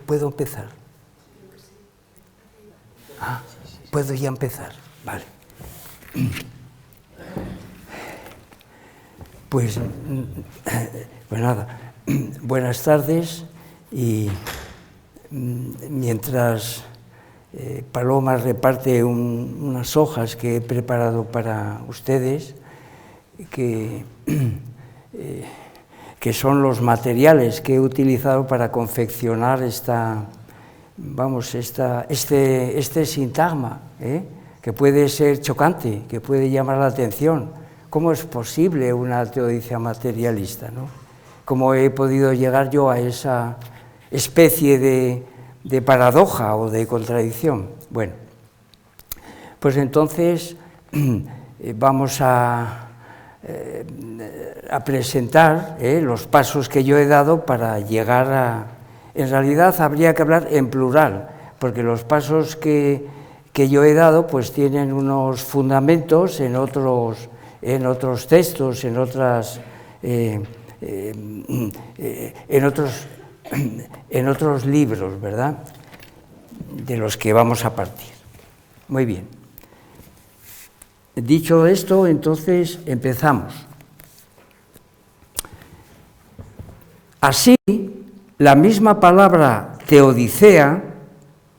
¿Puedo empezar? ¿Puedo ya empezar? Vale. Pues nada, buenas tardes, y mientras Paloma reparte unas hojas que he preparado para ustedes, que son los materiales que he utilizado para confeccionar este sintagma, que puede ser chocante, que puede llamar la atención. ¿Cómo es posible una teodicia materialista, ¿no? ¿Cómo he podido llegar yo a esa especie de paradoja o de contradicción? Bueno, pues entonces vamos a presentar los pasos que yo he dado para llegar a... En realidad habría que hablar en plural, porque los pasos que yo he dado pues tienen unos fundamentos en otros textos, en otros libros, ¿verdad?, de los que vamos a partir. Muy bien. Dicho esto, entonces empezamos. Así, la misma palabra teodicea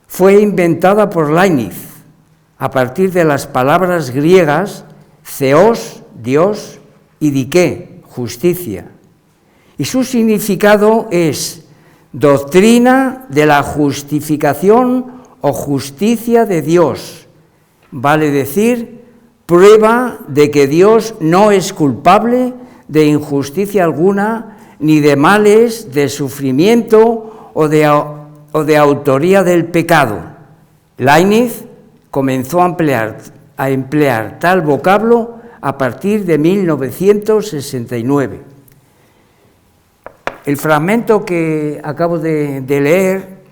fue inventada por Leibniz a partir de las palabras griegas theos, Dios, y dike, justicia. Y su significado es doctrina de la justificación o justicia de Dios, vale decir, prueba de que Dios no es culpable de injusticia alguna, ni de males, de sufrimiento o de autoría del pecado. Leibniz comenzó a emplear tal vocablo a partir de 1969. El fragmento que acabo de leer,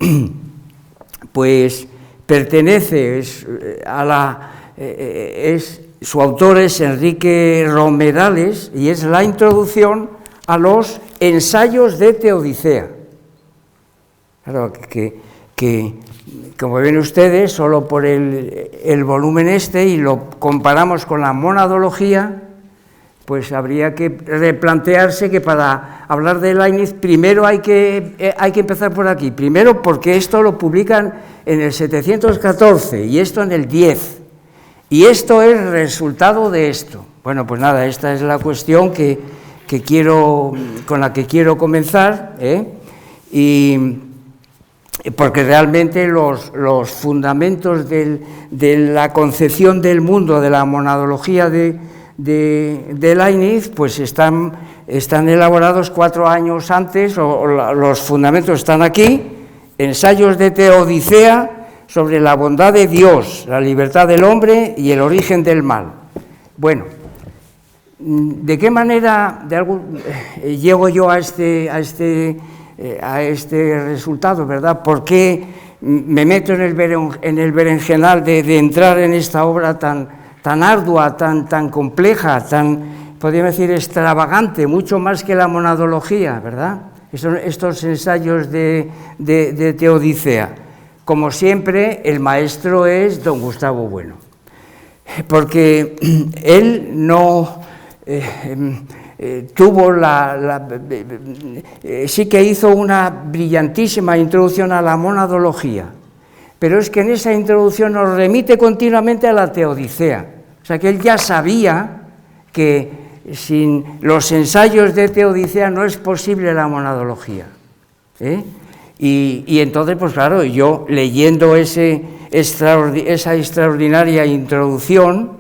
pues pertenece su autor es Enrique Romerales, y es la introducción a los ensayos de Teodicea. Claro que como ven ustedes, solo por el volumen y lo comparamos con la monadología, pues habría que replantearse que para hablar de Leibniz primero hay que empezar por aquí. Primero porque esto lo publican en el 714 y esto en el 10. Y esto es resultado de esto. Bueno, pues nada, esta es la cuestión con la que quiero comenzar, y porque realmente los fundamentos de la concepción del mundo, de la monadología de Leibniz, pues están elaborados 4 años antes, los fundamentos están aquí, ensayos de Teodicea sobre la bondad de Dios, la libertad del hombre y el origen del mal. Bueno, ¿de qué manera llego yo a este resultado, verdad? ¿Por qué me meto en el berenjenal de entrar en esta obra tan ardua, tan compleja, podríamos decir, extravagante, mucho más que la monadología, ¿verdad? Estos ensayos de Teodicea. Como siempre, el maestro es don Gustavo Bueno, porque él no tuvo sí que hizo una brillantísima introducción a la monadología, pero es que en esa introducción nos remite continuamente a la Teodicea. O sea que él ya sabía que sin los ensayos de Teodicea no es posible la monadología, Y entonces, pues claro, yo leyendo esa extraordinaria introducción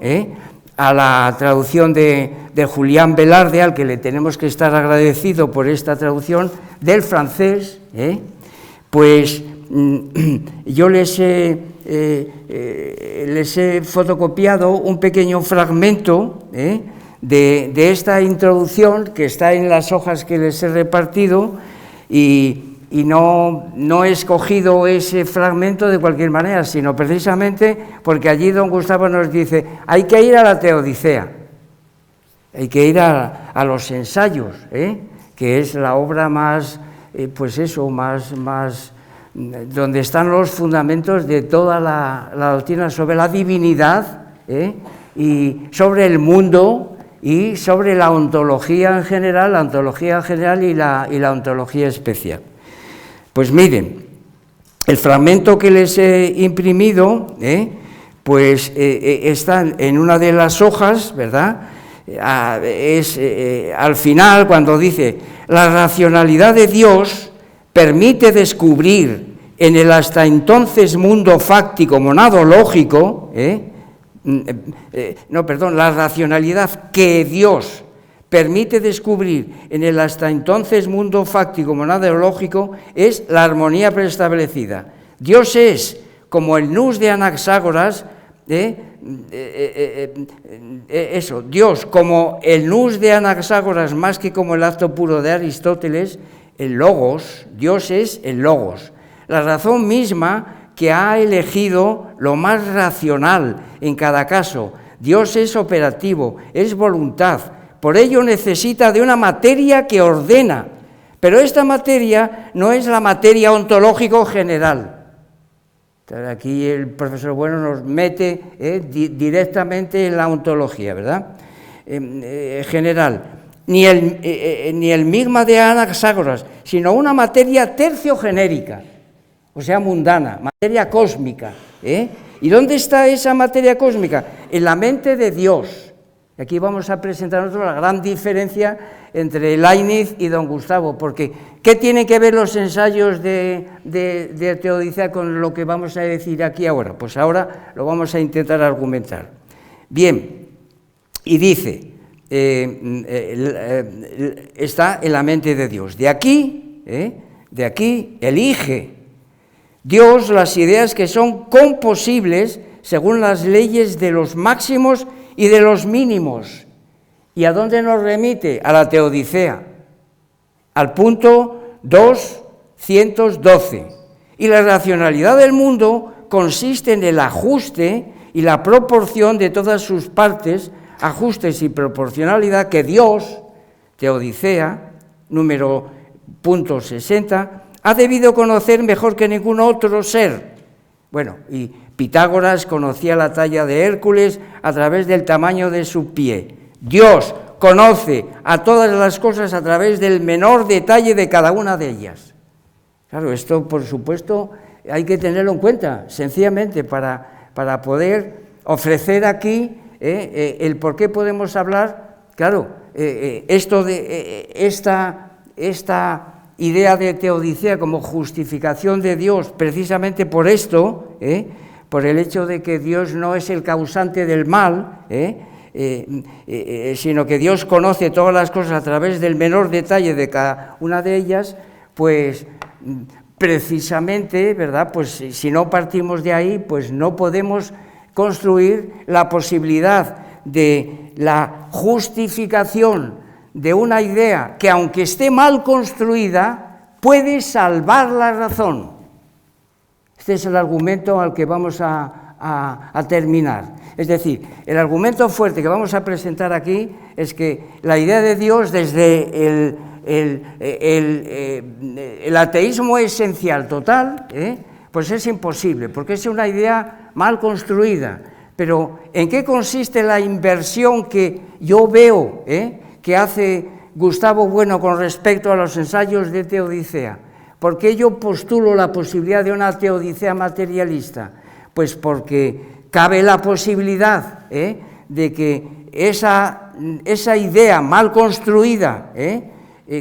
a la traducción de Julián Velarde, al que le tenemos que estar agradecido por esta traducción del francés, pues yo les he fotocopiado un pequeño fragmento de esta introducción que está en las hojas que les he repartido, y no he escogido ese fragmento de cualquier manera, sino precisamente porque allí don Gustavo nos dice, hay que ir a la Teodicea, hay que ir a los ensayos, que es la obra más, más donde están los fundamentos de toda la doctrina sobre la divinidad, y sobre el mundo, y sobre la ontología en general, y la ontología especial. Pues miren, el fragmento que les he imprimido, está en una de las hojas, ¿verdad? Al final, cuando dice, la racionalidad de Dios permite descubrir en el hasta entonces mundo fáctico monadológico, la racionalidad que Dios permite descubrir en el hasta entonces mundo fáctico monadológico es la armonía preestablecida. Dios es como el nous de Anaxágoras, Dios como el nous de Anaxágoras más que como el acto puro de Aristóteles, el logos, Dios es el logos, la razón misma que ha elegido lo más racional en cada caso. Dios es operativo, es voluntad. Por ello necesita de una materia que ordena, pero esta materia no es la materia ontológico general. Entonces aquí el profesor Bueno nos mete directamente en la ontología, ¿verdad? General. Ni el migma de Anaxágoras, sino una materia terciogenérica, o sea, mundana, materia cósmica. ¿Y dónde está esa materia cósmica? En la mente de Dios. Aquí vamos a presentar nosotros la gran diferencia entre Leibniz y don Gustavo, porque ¿qué tienen que ver los ensayos de Teodicea con lo que vamos a decir aquí ahora? Pues ahora lo vamos a intentar argumentar. Bien, y dice, está en la mente de Dios. De aquí elige Dios las ideas que son composibles según las leyes de los máximos y de los mínimos. ¿Y a dónde nos remite? A la Teodicea, al punto 212. Y la racionalidad del mundo consiste en el ajuste y la proporción de todas sus partes, ajustes y proporcionalidad que Dios, Teodicea, número punto 60, ha debido conocer mejor que ningún otro ser. Bueno, y Pitágoras conocía la talla de Hércules a través del tamaño de su pie. Dios conoce a todas las cosas a través del menor detalle de cada una de ellas. Claro, esto por supuesto hay que tenerlo en cuenta, sencillamente para poder ofrecer aquí el por qué podemos hablar, claro, esta idea de Teodicea como justificación de Dios, precisamente por esto, por el hecho de que Dios no es el causante del mal, sino que Dios conoce todas las cosas a través del menor detalle de cada una de ellas, pues precisamente, ¿verdad? Pues si no partimos de ahí, pues no podemos construir la posibilidad de la justificación de una idea que, aunque esté mal construida, puede salvar la razón. Este es el argumento al que vamos a terminar. Es decir, el argumento fuerte que vamos a presentar aquí es que la idea de Dios, desde el ateísmo esencial total, pues es imposible, porque es una idea mal construida. Pero ¿en qué consiste la inversión que yo veo que hace Gustavo Bueno con respecto a los ensayos de Teodicea? ¿Por qué yo postulo la posibilidad de una Teodicea materialista? Pues porque cabe la posibilidad de que esa idea mal construida,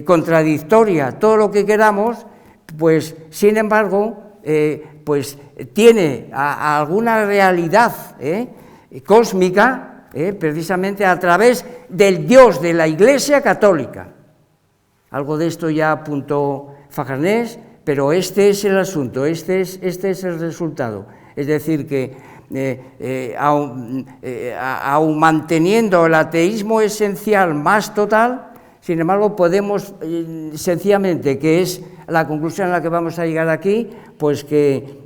contradictoria, todo lo que queramos, pues sin embargo, pues tiene alguna realidad cósmica, precisamente a través del Dios de la Iglesia Católica. Algo de esto ya apuntó Fajarnés, pero este es el asunto, este es el resultado. Es decir, que aun manteniendo el ateísmo esencial más total, sin embargo, podemos sencillamente, que es la conclusión a la que vamos a llegar aquí, pues que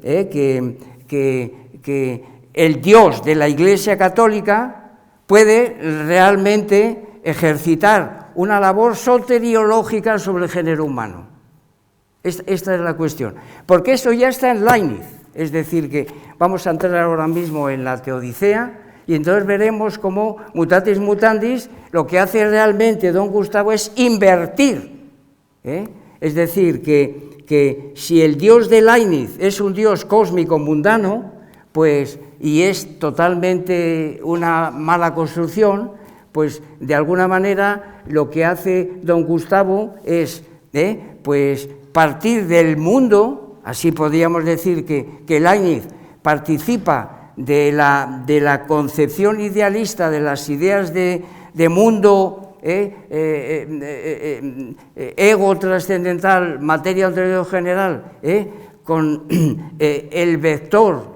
el Dios de la Iglesia Católica puede realmente ejercitar una labor soteriológica sobre el género humano. Esta es la cuestión, porque eso ya está en Leibniz, es decir, que vamos a entrar ahora mismo en la Teodicea, y entonces veremos cómo, mutatis mutandis, lo que hace realmente don Gustavo es invertir, es decir, que si el Dios de Leibniz es un Dios cósmico mundano, pues, y es totalmente una mala construcción, pues de alguna manera lo que hace don Gustavo es, pues, partir del mundo, así podríamos decir que Leibniz participa de la concepción idealista de las ideas de mundo, ego trascendental, materia ontológica general, con el vector,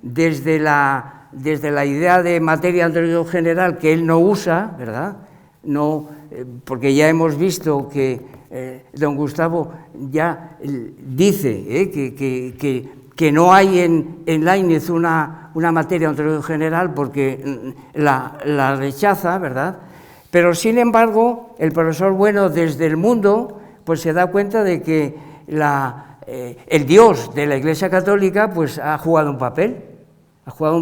desde la idea de materia ontológica general que él no usa, ¿verdad? No, porque ya hemos visto que don Gustavo ya dice que no hay en Leibniz una materia ontológica general porque la rechaza, ¿verdad? Pero sin embargo, el profesor Bueno desde el mundo pues se da cuenta de que el Dios de la Iglesia Católica pues ha jugado un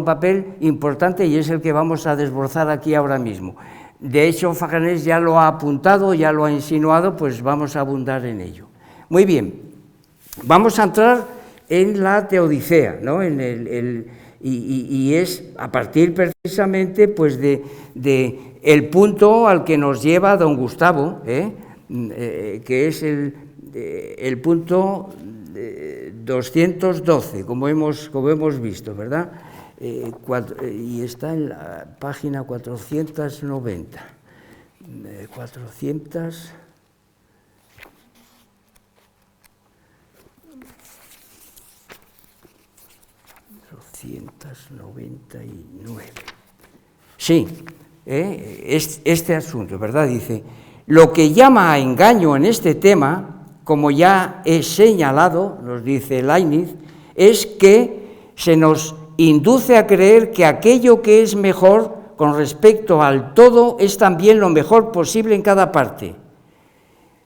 papel importante y es el que vamos a desbrozar aquí ahora mismo. De hecho, Faganés ya lo ha apuntado, ya lo ha insinuado, pues vamos a abundar en ello. Muy bien, vamos a entrar en la Teodicea, ¿no? Y es a partir precisamente pues de el punto al que nos lleva don Gustavo, que es el punto 212, como hemos visto, ¿verdad? Y está en la página 490. 499. Sí, este asunto, ¿verdad? Dice, lo que llama a engaño en este tema, como ya he señalado, nos dice Leibniz, es que se nos induce a creer que aquello que es mejor con respecto al todo es también lo mejor posible en cada parte.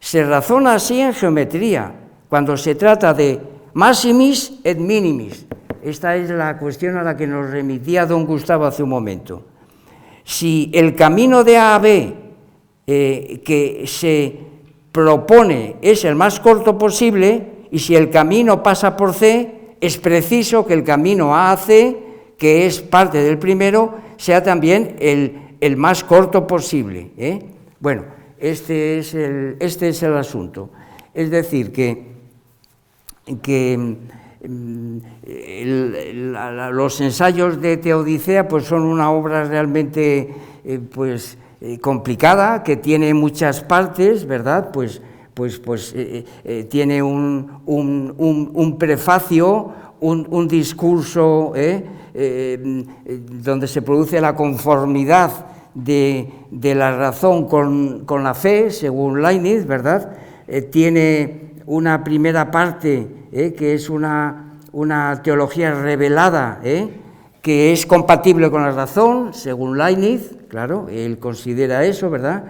Se razona así en geometría, cuando se trata de maximis et minimis. Esta es la cuestión a la que nos remitía don Gustavo hace un momento. Si el camino de A a B que se propone es el más corto posible, y si el camino pasa por C, es preciso que el camino A a C, que es parte del primero, sea también el más corto posible. Bueno, este es el asunto. Es decir, que los ensayos de Teodicea pues son una obra realmente complicada, que tiene muchas partes, ¿verdad? Pues tiene un prefacio, un discurso donde se produce la conformidad de la razón con la fe, según Leibniz, ¿verdad? Tiene una primera parte que es una teología revelada, que es compatible con la razón, según Leibniz, claro, él considera eso, ¿verdad?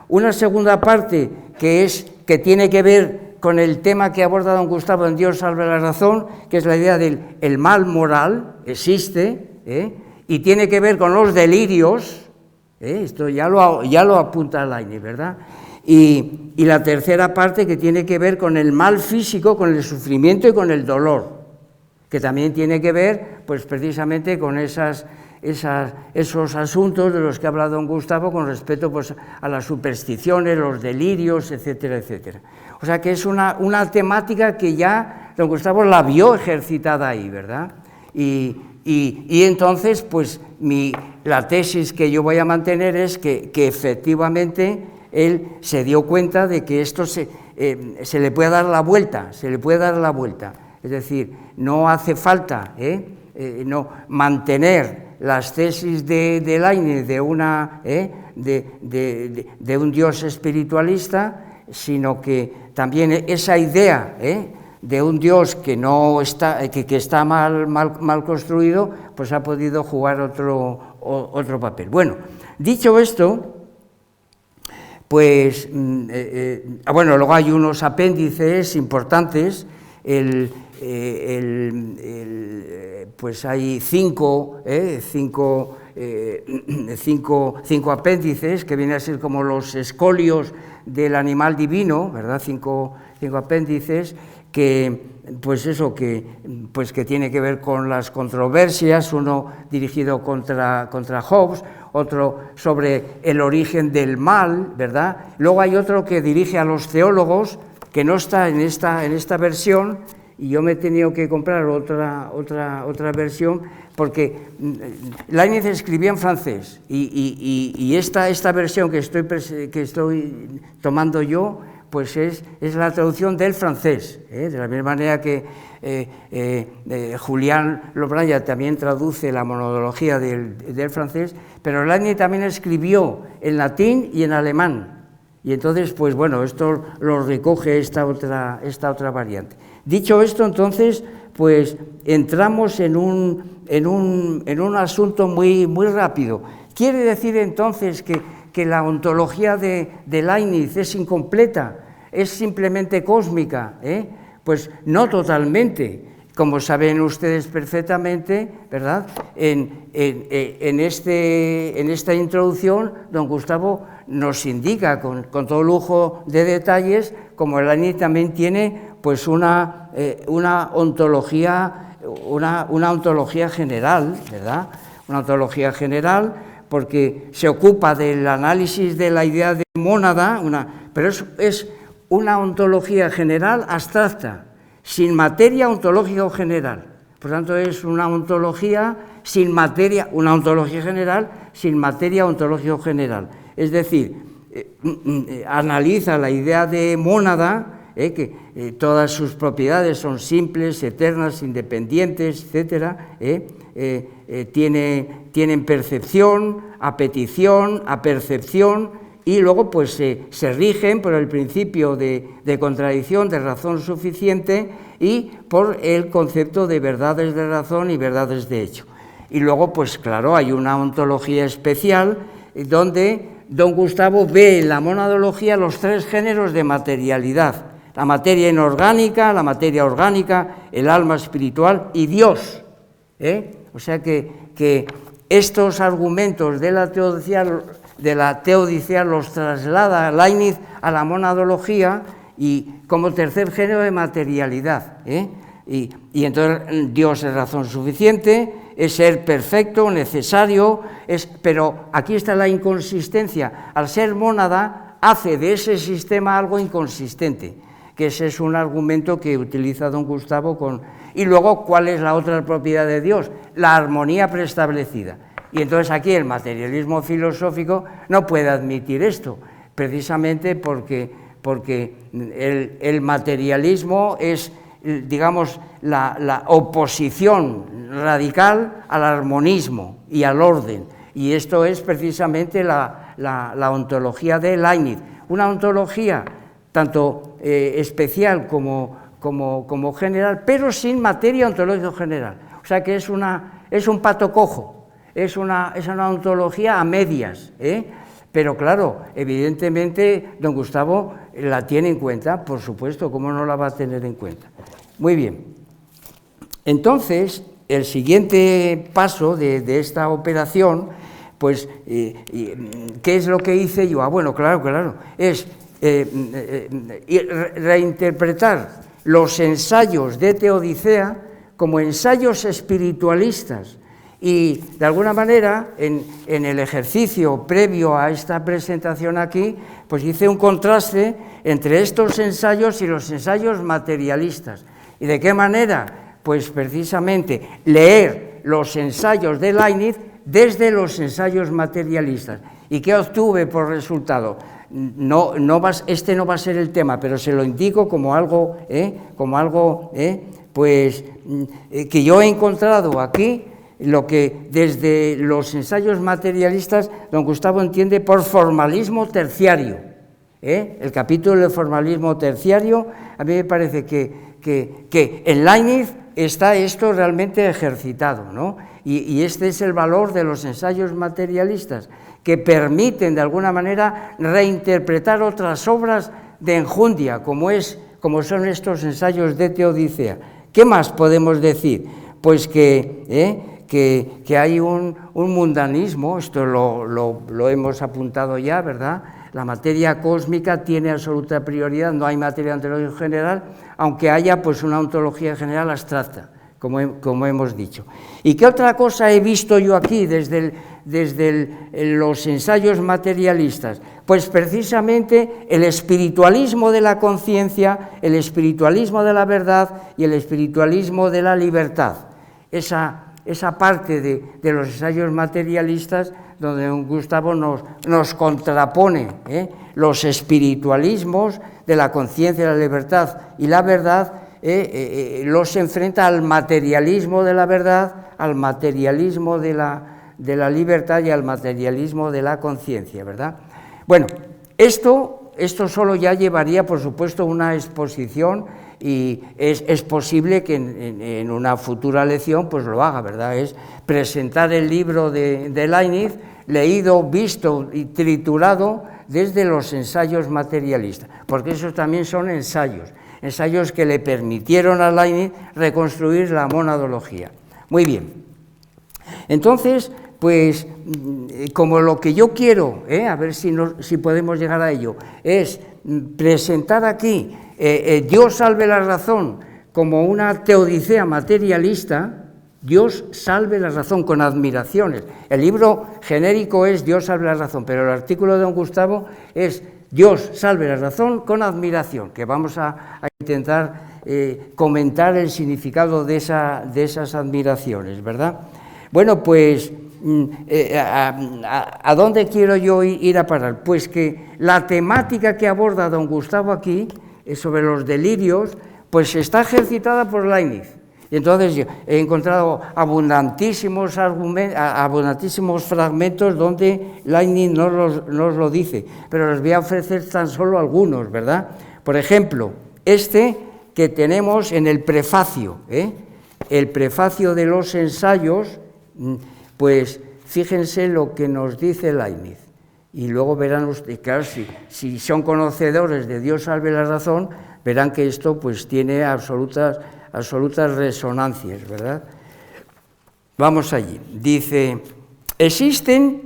Una segunda parte que tiene que ver con el tema que aborda don Gustavo en Dios salve la razón, que es la idea del el mal moral, existe, y tiene que ver con los delirios, esto ya lo apunta Leibniz, ¿verdad? Y la tercera parte que tiene que ver con el mal físico, con el sufrimiento y con el dolor, que también tiene que ver, pues precisamente con esos asuntos de los que habla don Gustavo con respecto pues, a las supersticiones, los delirios, etcétera, etcétera. O sea que es una temática que ya don Gustavo la vio ejercitada ahí, ¿verdad? Y entonces, pues la tesis que yo voy a mantener es que efectivamente él se dio cuenta de que se le puede dar la vuelta, es decir, no hace falta no mantener las tesis de Leibniz de un Dios espiritualista, sino que también esa idea de un Dios que no está, que está mal construido, pues ha podido jugar otro papel. Bueno, dicho esto, pues, bueno, luego hay unos apéndices importantes, pues hay cinco apéndices que vienen a ser como los escolios del animal divino, ¿verdad? Cinco apéndices que, pues eso, que tiene que ver con las controversias, uno dirigido contra Hobbes, otro sobre el origen del mal, ¿verdad? Luego hay otro que dirige a los teólogos, que no está en esta versión, y yo me he tenido que comprar otra versión, porque Leibniz escribía en francés, y esta versión que estoy tomando yo, pues es la traducción del francés, de la misma manera que Julián Lobranya también traduce la monodología del francés, pero Leibniz también escribió en latín y en alemán, y entonces, pues bueno, esto lo recoge esta otra variante. Dicho esto, entonces, pues entramos en un asunto muy rápido. Quiere decir entonces que la ontología de Leibniz es incompleta, es simplemente cósmica, Pues no totalmente, como saben ustedes perfectamente, ¿verdad? En esta introducción, don Gustavo nos indica con todo lujo de detalles, como Leibniz también tiene pues una ontología general, ¿verdad? Una ontología general, porque se ocupa del análisis de la idea de mónada, pero es una ontología general abstracta, sin materia ontológica general. Por tanto, es una ontología sin materia, una ontología general sin materia ontológica general. Es decir, analiza la idea de mónada, que todas sus propiedades son simples, eternas, independientes, etcétera, tienen percepción, apetición, apercepción, y luego pues se rigen por el principio de contradicción, de razón suficiente, y por el concepto de verdades de razón y verdades de hecho. Y luego, pues claro, hay una ontología especial donde don Gustavo ve en la monadología los tres géneros de materialidad: la materia inorgánica, la materia orgánica, el alma espiritual y Dios. O sea que estos argumentos de la teodicea los traslada Leibniz a la monadología, y como tercer género de materialidad. Y entonces Dios es razón suficiente, es ser perfecto, necesario, pero aquí está la inconsistencia. Al ser mónada, hace de ese sistema algo inconsistente, que ese es un argumento que utiliza don Gustavo Y luego, ¿cuál es la otra propiedad de Dios? La armonía preestablecida. Y entonces aquí el materialismo filosófico no puede admitir esto, precisamente porque el materialismo es, digamos, la oposición radical al armonismo y al orden. Y esto es precisamente la ontología de Leibniz, una ontología tanto especial como general, pero sin materia ontológica general. O sea que es un pato cojo. Es una ontología a medias, pero claro, evidentemente don Gustavo la tiene en cuenta, por supuesto, ¿cómo no la va a tener en cuenta? Muy bien. Entonces, el siguiente paso de esta operación, pues, ¿qué es lo que hice yo? Bueno, claro, es reinterpretar los ensayos de Teodicea como ensayos espiritualistas. Y, de alguna manera, en el ejercicio previo a esta presentación aquí, pues hice un contraste entre estos ensayos y los ensayos materialistas. ¿Y de qué manera? Pues precisamente leer los ensayos de Leibniz desde los ensayos materialistas. ¿Y qué obtuve por resultado? este no va a ser el tema, pero se lo indico como algo, pues, que yo he encontrado aquí, lo que desde los ensayos materialistas don Gustavo entiende por formalismo terciario. El capítulo del formalismo terciario, a mí me parece que en Leibniz está esto realmente ejercitado, ¿no? Y este es el valor de los ensayos materialistas, que permiten de alguna manera reinterpretar otras obras de enjundia, como son estos ensayos de Teodicea. ¿Qué más podemos decir? Pues que hay un mundanismo, esto lo hemos apuntado ya, ¿verdad? La materia cósmica tiene absoluta prioridad, no hay materia ontológica general, aunque haya pues una ontología general abstracta, como hemos dicho. ¿Y qué otra cosa he visto yo aquí desde los ensayos materialistas? Pues precisamente el espiritualismo de la conciencia, el espiritualismo de la verdad y el espiritualismo de la libertad. Esa parte de los ensayos materialistas donde don Gustavo nos contrapone los espiritualismos de la conciencia, la libertad y la verdad, los enfrenta al materialismo de la verdad, al materialismo de la libertad y al materialismo de la conciencia, ¿verdad? Bueno, esto solo ya llevaría, por supuesto, una exposición, y es posible que en una futura lección pues lo haga, ¿verdad? Es presentar el libro de Leibniz, leído, visto y triturado desde los ensayos materialistas, porque esos también son ensayos que le permitieron a Leibniz reconstruir la monadología. Muy bien. Entonces, pues, como lo que yo quiero, a ver si podemos llegar a ello, es presentar aquí Dios salve la razón como una teodicea materialista, Dios salve la razón con admiraciones. El libro genérico es Dios salve la razón, pero el artículo de don Gustavo es Dios salve la razón con admiración, que vamos a intentar comentar el significado de esas admiraciones, ¿verdad? Bueno, pues, ¿a dónde quiero yo ir a parar? Pues que la temática que aborda don Gustavo aquí, sobre los delirios, pues está ejercitada por Leibniz. Y entonces yo he encontrado abundantísimos fragmentos donde Leibniz nos lo dice, pero les voy a ofrecer tan solo algunos, ¿verdad? Por ejemplo, este que tenemos en el prefacio, el prefacio de los ensayos, pues fíjense lo que nos dice Leibniz. Y luego verán ustedes, claro, si son conocedores de Dios salve la razón, verán que esto pues tiene absolutas resonancias, ¿verdad? Vamos allí. Dice, existen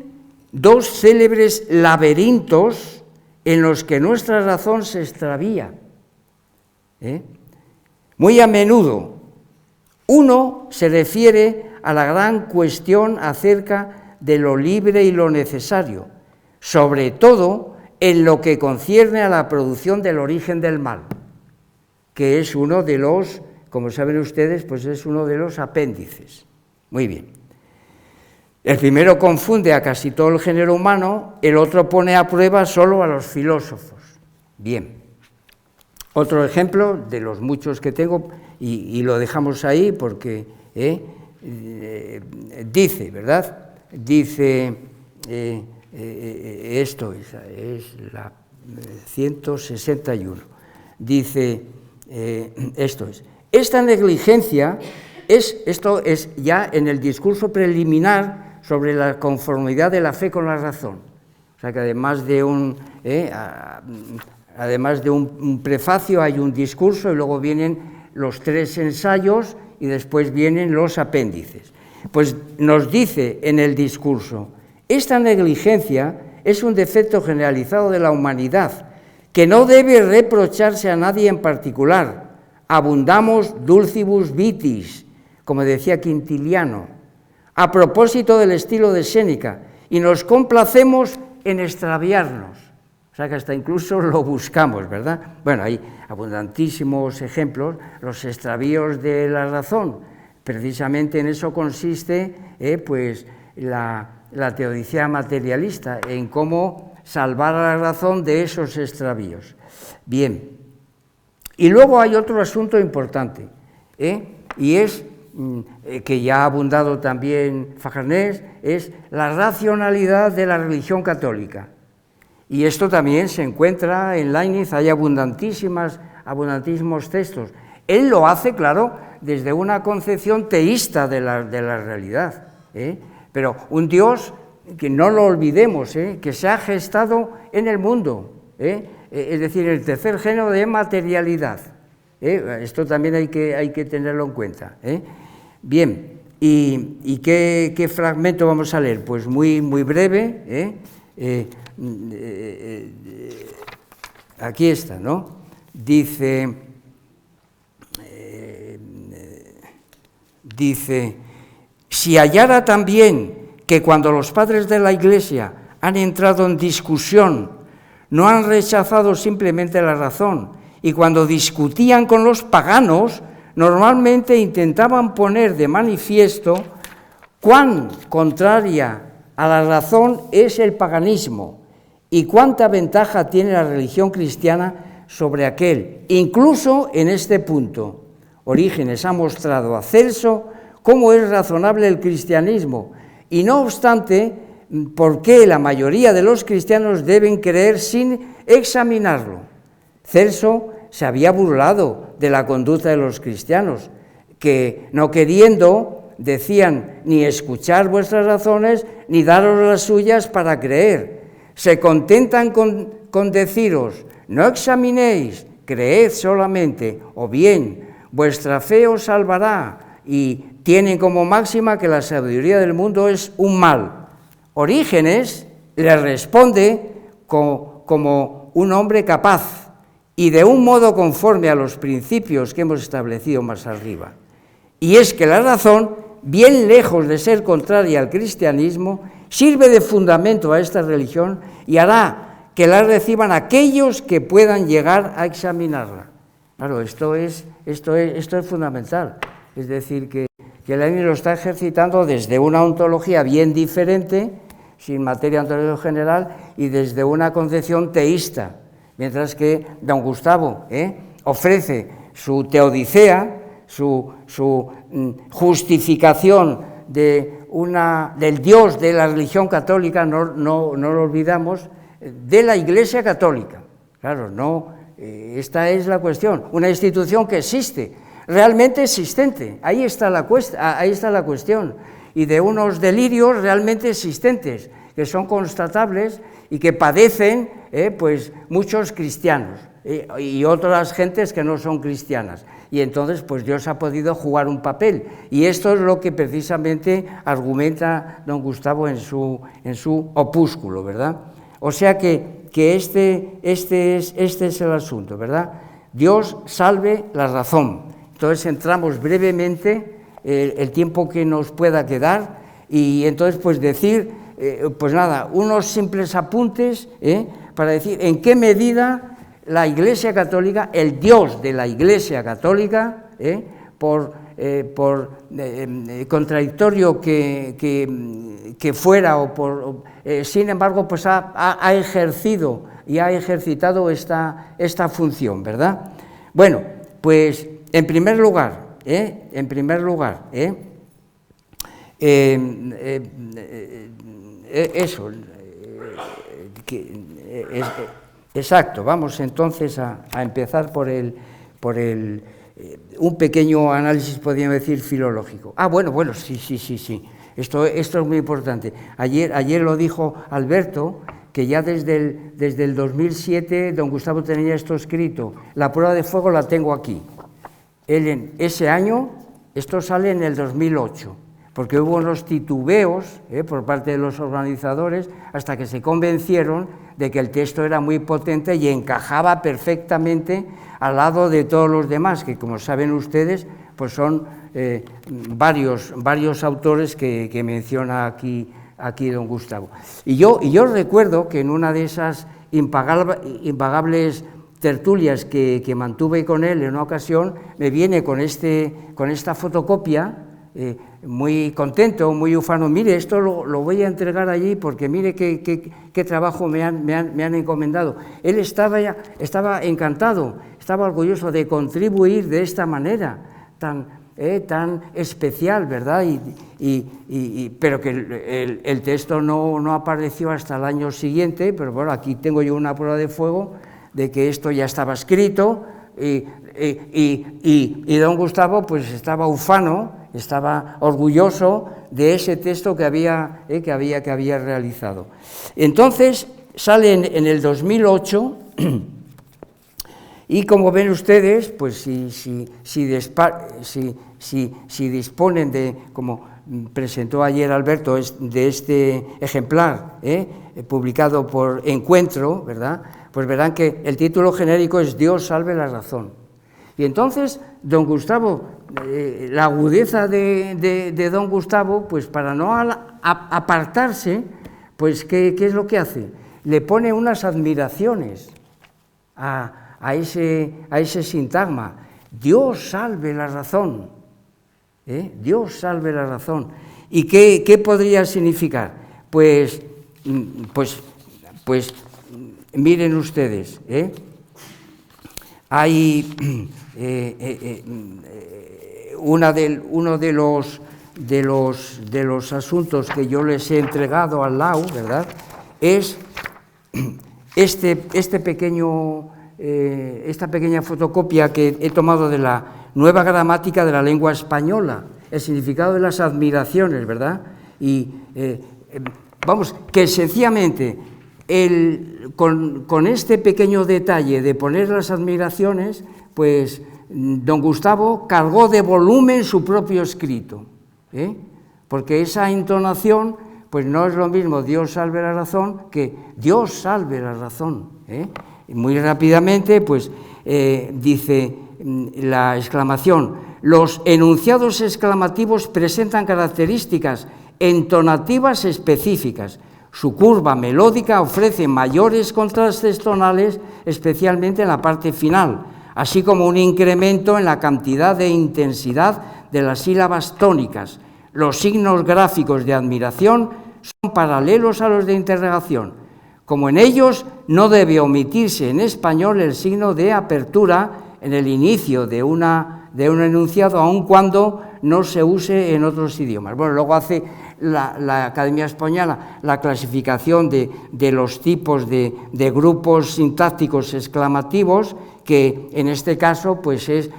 dos célebres laberintos en los que nuestra razón se extravía. Muy a menudo. Uno se refiere a la gran cuestión acerca de lo libre y lo necesario, sobre todo en lo que concierne a la producción del origen del mal, que es uno de los, como saben ustedes, pues es uno de los apéndices. Muy bien. El primero confunde a casi todo el género humano, el otro pone a prueba solo a los filósofos. Bien. Otro ejemplo de los muchos que tengo, y lo dejamos ahí porque dice, ¿verdad? Dice, esto es la 161, dice, esta negligencia, esto es ya en el discurso preliminar sobre la conformidad de la fe con la razón. O sea que además de un prefacio hay un discurso y luego vienen los tres ensayos y después vienen los apéndices. Pues nos dice en el discurso, esta negligencia es un defecto generalizado de la humanidad que no debe reprocharse a nadie en particular. Abundamos dulcibus vitis, como decía Quintiliano, a propósito del estilo de Séneca, y nos complacemos en extraviarnos. O sea que hasta incluso lo buscamos, ¿verdad? Bueno, hay abundantísimos ejemplos, los extravíos de la razón. Precisamente en eso consiste pues la teodicea materialista, en cómo salvar a la razón de esos extravíos. Bien, y luego hay otro asunto importante, y es, que ya ha abundado también Fajarnés, es la racionalidad de la religión católica. Y esto también se encuentra en Leibniz, hay abundantísimos textos. Él lo hace, claro, desde una concepción teísta de la realidad, pero un Dios que no lo olvidemos, que se ha gestado en el mundo, es decir, el tercer género de materialidad. Esto también hay que tenerlo en cuenta. Bien, ¿y qué fragmento vamos a leer? Pues muy breve. Aquí está, ¿no? Dice, si hallara también que cuando los padres de la Iglesia han entrado en discusión, no han rechazado simplemente la razón, y cuando discutían con los paganos, normalmente intentaban poner de manifiesto cuán contraria a la razón es el paganismo y cuánta ventaja tiene la religión cristiana sobre aquel. Incluso en este punto, Orígenes ha mostrado a Celso cómo es razonable el cristianismo, y no obstante, por qué la mayoría de los cristianos deben creer sin examinarlo. Celso se había burlado de la conducta de los cristianos, que no queriendo, decían, ni escuchar vuestras razones, ni daros las suyas para creer. Se contentan con deciros, no examinéis, creed solamente, o bien, vuestra fe os salvará, y tienen como máxima que la sabiduría del mundo es un mal. Orígenes le responde como un hombre capaz y de un modo conforme a los principios que hemos establecido más arriba. Y es que la razón, bien lejos de ser contraria al cristianismo, sirve de fundamento a esta religión y hará que la reciban aquellos que puedan llegar a examinarla. Claro, esto es fundamental. Es decir, que Leibniz lo está ejercitando desde una ontología bien diferente, sin materia ontológica general, y desde una concepción teísta, mientras que don Gustavo ofrece su teodicea, su justificación del Dios de la religión católica, no lo olvidamos, de la Iglesia católica. Claro, esta es la cuestión, una institución que existe, realmente existente, ahí está la cuestión, y de unos delirios realmente existentes, que son constatables y que padecen pues muchos cristianos y otras gentes que no son cristianas. Y entonces pues Dios ha podido jugar un papel, y esto es lo que precisamente argumenta don Gustavo en su opúsculo, ¿verdad? O sea que este es el asunto, ¿verdad? Dios salve la razón. Entonces entramos brevemente, el tiempo que nos pueda quedar, y entonces pues decir, pues nada, unos simples apuntes para decir en qué medida la Iglesia Católica, el Dios de la Iglesia Católica, por contradictorio que fuera, sin embargo, pues ha ejercido y ha ejercitado esta función, ¿verdad? Bueno, pues en primer lugar, eso, exacto. Vamos entonces a empezar por un pequeño análisis, podríamos decir, filológico. Bueno, sí. Esto es muy importante. Ayer lo dijo Alberto, que ya desde el 2007 don Gustavo tenía esto escrito. La prueba de fuego la tengo aquí. Él en ese año, esto sale en el 2008, porque hubo unos titubeos por parte de los organizadores hasta que se convencieron de que el texto era muy potente y encajaba perfectamente al lado de todos los demás, que como saben ustedes, pues son varios autores que menciona aquí don Gustavo. Y yo recuerdo que en una de esas impagables tertulias que mantuve con él en una ocasión, me viene con esta fotocopia muy contento, muy ufano, mire, esto lo voy a entregar allí porque mire qué trabajo me han encomendado. Él estaba encantado, estaba orgulloso de contribuir de esta manera tan especial, ¿verdad? Pero que el texto no apareció hasta el año siguiente, pero bueno, aquí tengo yo una prueba de fuego de que esto ya estaba escrito, y don Gustavo pues estaba ufano, estaba orgulloso de ese texto que había realizado. Entonces sale en el 2008 y como ven ustedes, pues si disponen de, como presentó ayer Alberto, de este ejemplar publicado por Encuentro, ¿verdad?, pues verán que el título genérico es Dios salve la razón. Y entonces don Gustavo, la agudeza de don Gustavo, pues para no apartarse, pues ¿qué es lo que hace? Le pone unas admiraciones a ese sintagma, Dios salve la razón, Dios salve la razón. ¿Y qué podría significar? Pues miren ustedes, hay uno de los asuntos que yo les he entregado al LAU, ¿verdad?, es esta pequeña fotocopia que he tomado de la Nueva Gramática de la Lengua Española, el significado de las admiraciones, ¿verdad? Y vamos, que sencillamente con este pequeño detalle de poner las admiraciones, pues don Gustavo cargó de volumen su propio escrito, porque esa entonación pues no es lo mismo Dios salve la razón que Dios salve la razón. Y muy rápidamente pues dice la exclamación, los enunciados exclamativos presentan características entonativas específicas. Su curva melódica ofrece mayores contrastes tonales, especialmente en la parte final, así como un incremento en la cantidad de intensidad de las sílabas tónicas. Los signos gráficos de admiración son paralelos a los de interrogación. Como en ellos, no debe omitirse en español el signo de apertura en el inicio de un enunciado, aun cuando no se use en otros idiomas. Bueno, luego hace la Academia Española la clasificación de los tipos de grupos sintácticos exclamativos, que en este caso pues se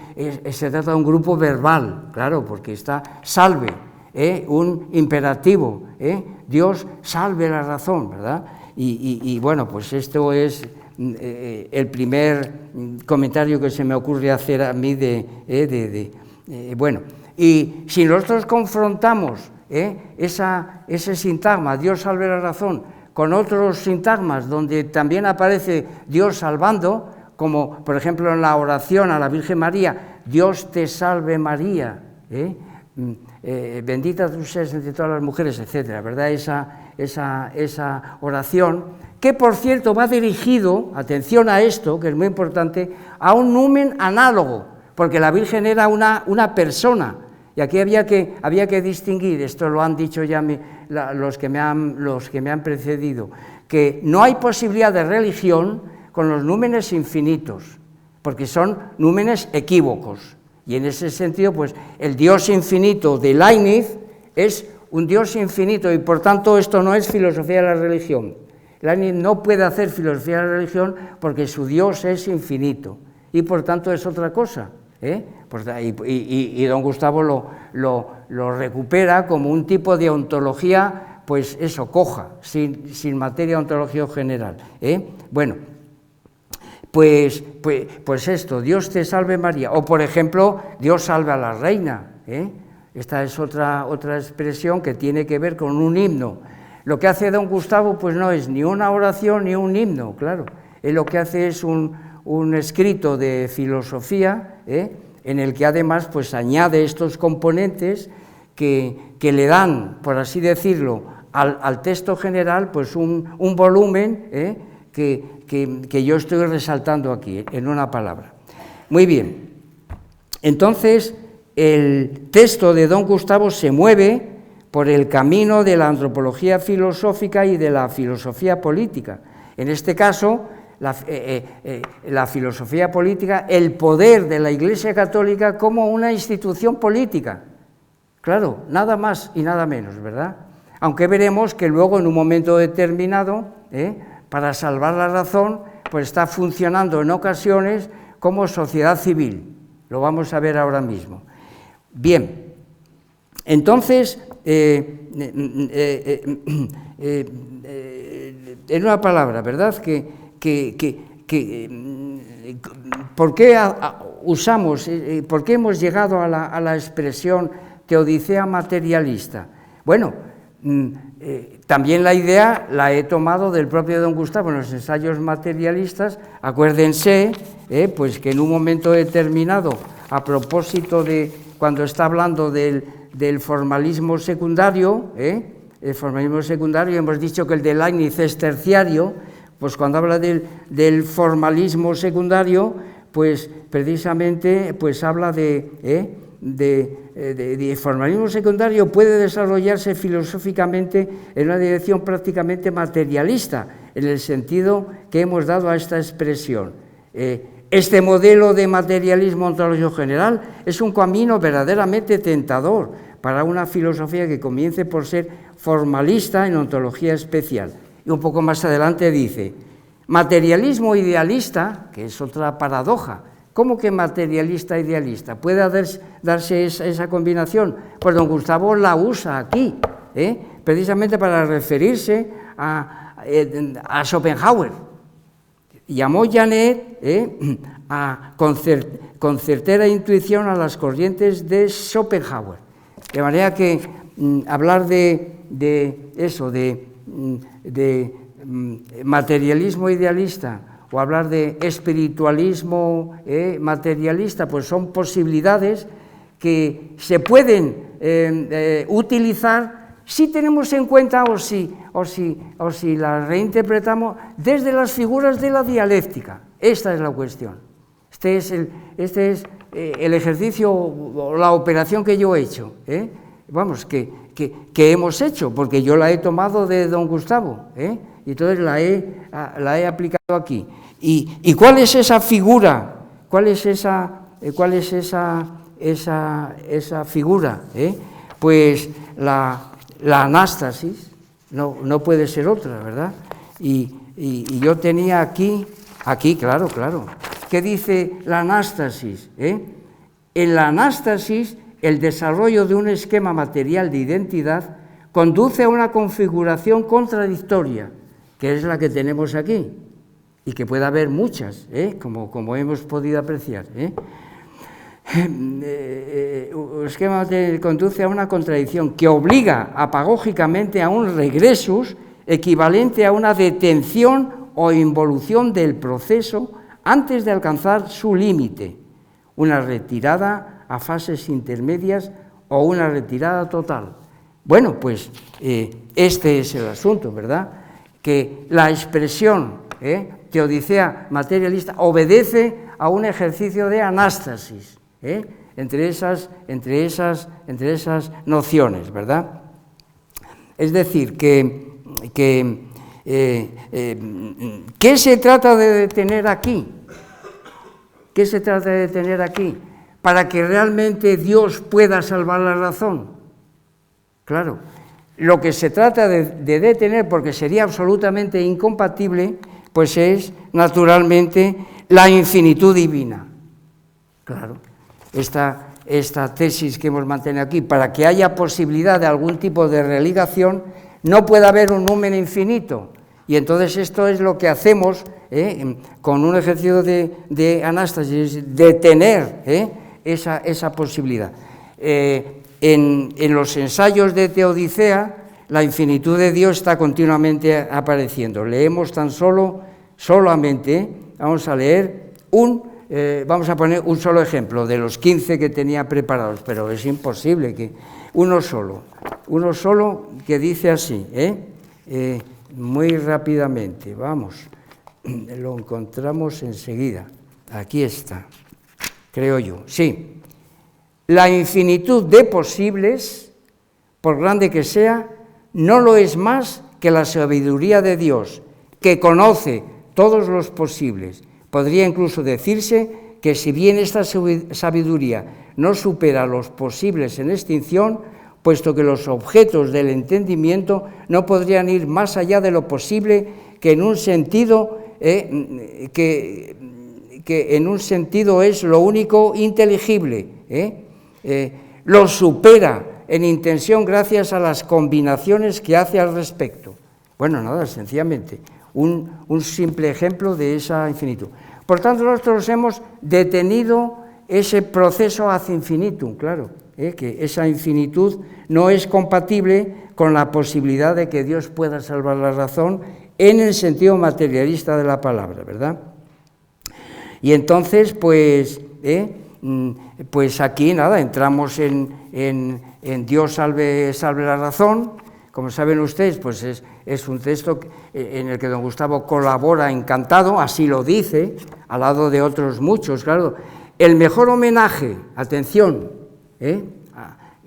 trata de un grupo verbal, claro, porque está salve, un imperativo, Dios salve la razón, ¿verdad? Y bueno, pues esto es el primer comentario que se me ocurre hacer a mí bueno, y si nosotros confrontamos ese sintagma, Dios salve la razón, con otros sintagmas donde también aparece Dios salvando, como por ejemplo en la oración a la Virgen María, Dios te salve María, bendita tú seas entre todas las mujeres, etcétera, ¿verdad? Esa oración, que por cierto va dirigido, atención a esto, que es muy importante, a un numen análogo, porque la Virgen era una persona, y aquí había que distinguir, esto lo han dicho ya los que me han precedido, que no hay posibilidad de religión con los númenes infinitos, porque son númenes equívocos, y en ese sentido, pues, el Dios infinito de Leibniz es un Dios infinito, y por tanto esto no es filosofía de la religión. Leibniz no puede hacer filosofía de la religión porque su Dios es infinito, y por tanto es otra cosa, Pues, y don Gustavo lo recupera como un tipo de ontología, pues eso, coja, sin materia de ontología general. Bueno, pues esto, Dios te salve María, o por ejemplo, Dios salve a la reina, Esta es otra expresión que tiene que ver con un himno. Lo que hace don Gustavo pues no es ni una oración ni un himno, claro, él lo que hace es un escrito de filosofía, en el que además pues añade estos componentes que le dan, por así decirlo, al texto general pues un volumen que yo estoy resaltando aquí en una palabra. Muy bien, entonces el texto de don Gustavo se mueve por el camino de la antropología filosófica y de la filosofía política. En este caso, la filosofía política, el poder de la Iglesia Católica como una institución política. Claro, nada más y nada menos, ¿verdad? Aunque veremos que luego, en un momento determinado, para salvar la razón, pues está funcionando en ocasiones como sociedad civil. Lo vamos a ver ahora mismo. Bien, entonces, en una palabra, ¿verdad? ¿Por qué usamos, por qué hemos llegado a la expresión teodicea materialista? Bueno, también la idea la he tomado del propio don Gustavo en los ensayos materialistas. Acuérdense, pues que en un momento determinado, a propósito de cuando está hablando del formalismo secundario, el formalismo secundario, hemos dicho que el de Leibniz es terciario, pues cuando habla del formalismo secundario, pues precisamente pues habla de formalismo secundario puede desarrollarse filosóficamente en una dirección prácticamente materialista, en el sentido que hemos dado a esta expresión. Este modelo de materialismo ontológico general es un camino verdaderamente tentador para una filosofía que comience por ser formalista en ontología especial. Y un poco más adelante dice, materialismo idealista, que es otra paradoja. ¿Cómo que materialista idealista? ¿Puede darse esa combinación? Pues don Gustavo la usa aquí, precisamente para referirse a Schopenhauer. Llamó Janet con certera intuición a las corrientes de Schopenhauer. De manera que hablar de eso, de materialismo idealista, o hablar de espiritualismo materialista, pues son posibilidades que se pueden utilizar si tenemos en cuenta o si las reinterpretamos desde las figuras de la dialéctica. Esta es la cuestión. Este es el ejercicio o la operación que yo he hecho, vamos, que hemos hecho, porque yo la he tomado de don Gustavo, y entonces la he aplicado aquí. ¿Y cuál es esa figura? ¿Cuál es esa figura? Pues la anástasis, no puede ser otra, ¿verdad? Y yo tenía aquí, claro, ¿qué dice la anástasis? En la anástasis, el desarrollo de un esquema material de identidad conduce a una configuración contradictoria, que es la que tenemos aquí, y que puede haber muchas, como hemos podido apreciar. El esquema material conduce a una contradicción que obliga apagógicamente a un regresus equivalente a una detención o involución del proceso antes de alcanzar su límite, una retirada a fases intermedias o una retirada total. Bueno, pues este es el asunto, ¿verdad? Que la expresión teodicea materialista obedece a un ejercicio de anástasis entre esas nociones, ¿verdad? Es decir, ¿qué se trata de detener aquí? ¿Qué se trata de detener aquí? Para que realmente Dios pueda salvar la razón. Claro, lo que se trata de detener, porque sería absolutamente incompatible, pues es, naturalmente, la infinitud divina. Claro, esta tesis que hemos mantenido aquí, para que haya posibilidad de algún tipo de religación, no puede haber un número infinito. Y entonces esto es lo que hacemos con un ejercicio de anástasis, detener esa posibilidad. En los ensayos de Teodicea, la infinitud de Dios está continuamente apareciendo. Leemos solamente, vamos a leer vamos a poner un solo ejemplo de los 15 que tenía preparados, pero es imposible que uno solo que dice así, muy rápidamente, vamos, lo encontramos enseguida, aquí está, creo yo, sí. La infinitud de posibles, por grande que sea, no lo es más que la sabiduría de Dios, que conoce todos los posibles. Podría incluso decirse que si bien esta sabiduría no supera los posibles en extinción, puesto que los objetos del entendimiento no podrían ir más allá de lo posible, que en un sentido en un sentido es lo único inteligible, lo supera en intención gracias a las combinaciones que hace al respecto. Bueno, nada, sencillamente, un simple ejemplo de esa infinitud. Por tanto, nosotros hemos detenido ese proceso ad infinitum, claro, que esa infinitud no es compatible con la posibilidad de que Dios pueda salvar la razón en el sentido materialista de la palabra, ¿verdad? Y entonces, pues aquí nada, entramos en Dios salve la razón. Como saben ustedes, pues es un texto en el que don Gustavo colabora encantado, así lo dice, al lado de otros muchos, claro. El mejor homenaje, atención,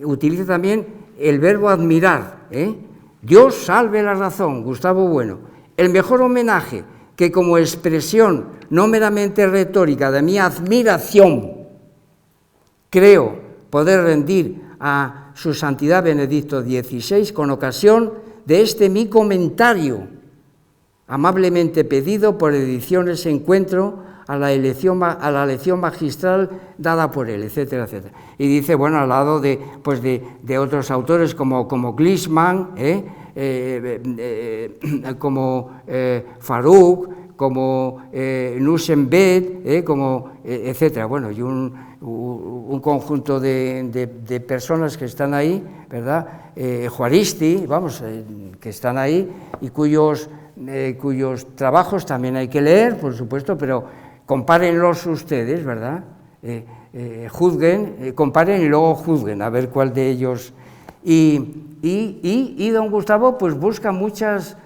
utiliza también el verbo admirar, Dios salve la razón, Gustavo Bueno. El mejor homenaje que como expresión no meramente retórica de mi admiración creo poder rendir a su santidad Benedicto XVI con ocasión de este mi comentario, amablemente pedido por Ediciones Encuentro a la lección magistral dada por él, etcétera, etcétera. Y dice, bueno, al lado de otros autores como Glisman, como Farouk, como Nussenbet, como etcétera. Bueno, y un conjunto de personas que están ahí, ¿verdad? Juaristi, vamos, que están ahí y cuyos trabajos también hay que leer, por supuesto, pero compárenlos ustedes, ¿verdad? Juzguen, comparen y luego juzguen, a ver cuál de ellos. Y don Gustavo pues busca muchas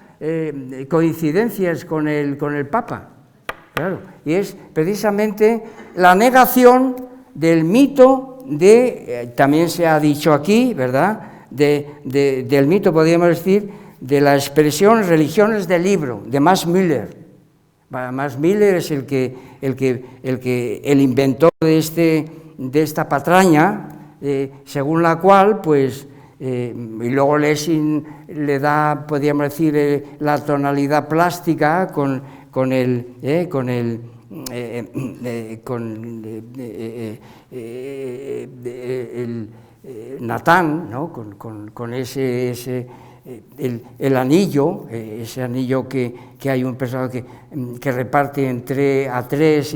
coincidencias con el Papa, claro, y es precisamente la negación del mito también se ha dicho aquí, ¿verdad?, del mito, podríamos decir, de la expresión religiones del libro, de Max Müller. Max Müller es el inventor de esta patraña, según la cual, pues, y luego Lessing le da, podríamos decir, la tonalidad plástica con Natán, ¿no? con ese el anillo, ese anillo que hay un personaje que reparte a tres,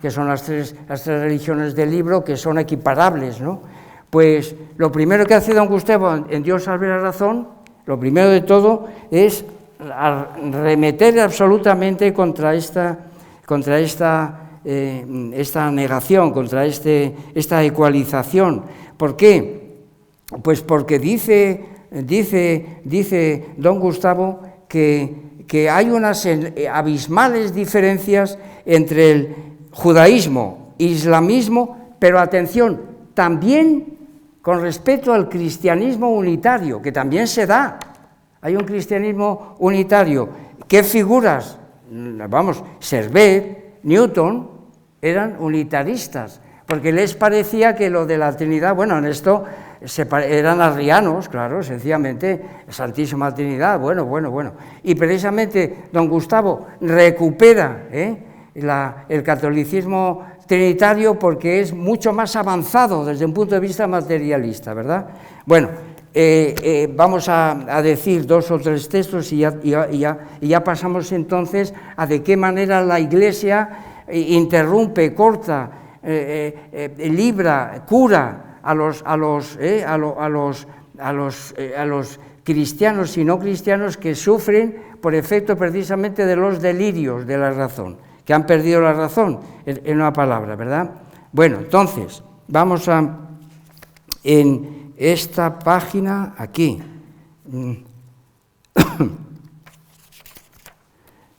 que son las tres religiones del libro, que son equiparables, ¿no? Pues lo primero que hace don Gustavo en Dios salve la razón, lo primero de todo es remeter absolutamente contra esta negación, contra esta ecualización. ¿Por qué? Pues porque dice don Gustavo que hay unas abismales diferencias entre el judaísmo, islamismo, pero atención, también con respecto al cristianismo unitario, que también se da. Hay un cristianismo unitario. ¿Qué figuras? Vamos, Servet, Newton, eran unitaristas, porque les parecía que lo de la Trinidad, bueno, en esto eran arrianos, claro, sencillamente, Santísima Trinidad, bueno. Y precisamente don Gustavo recupera el catolicismo trinitario porque es mucho más avanzado desde un punto de vista materialista, ¿verdad? Bueno, vamos a decir dos o tres textos y ya pasamos entonces a de qué manera la Iglesia interrumpe, corta, libra, cura a los cristianos y no cristianos que sufren por efecto precisamente de los delirios de la razón, que han perdido la razón, en una palabra, ¿verdad? Bueno, entonces, vamos en esta página, aquí.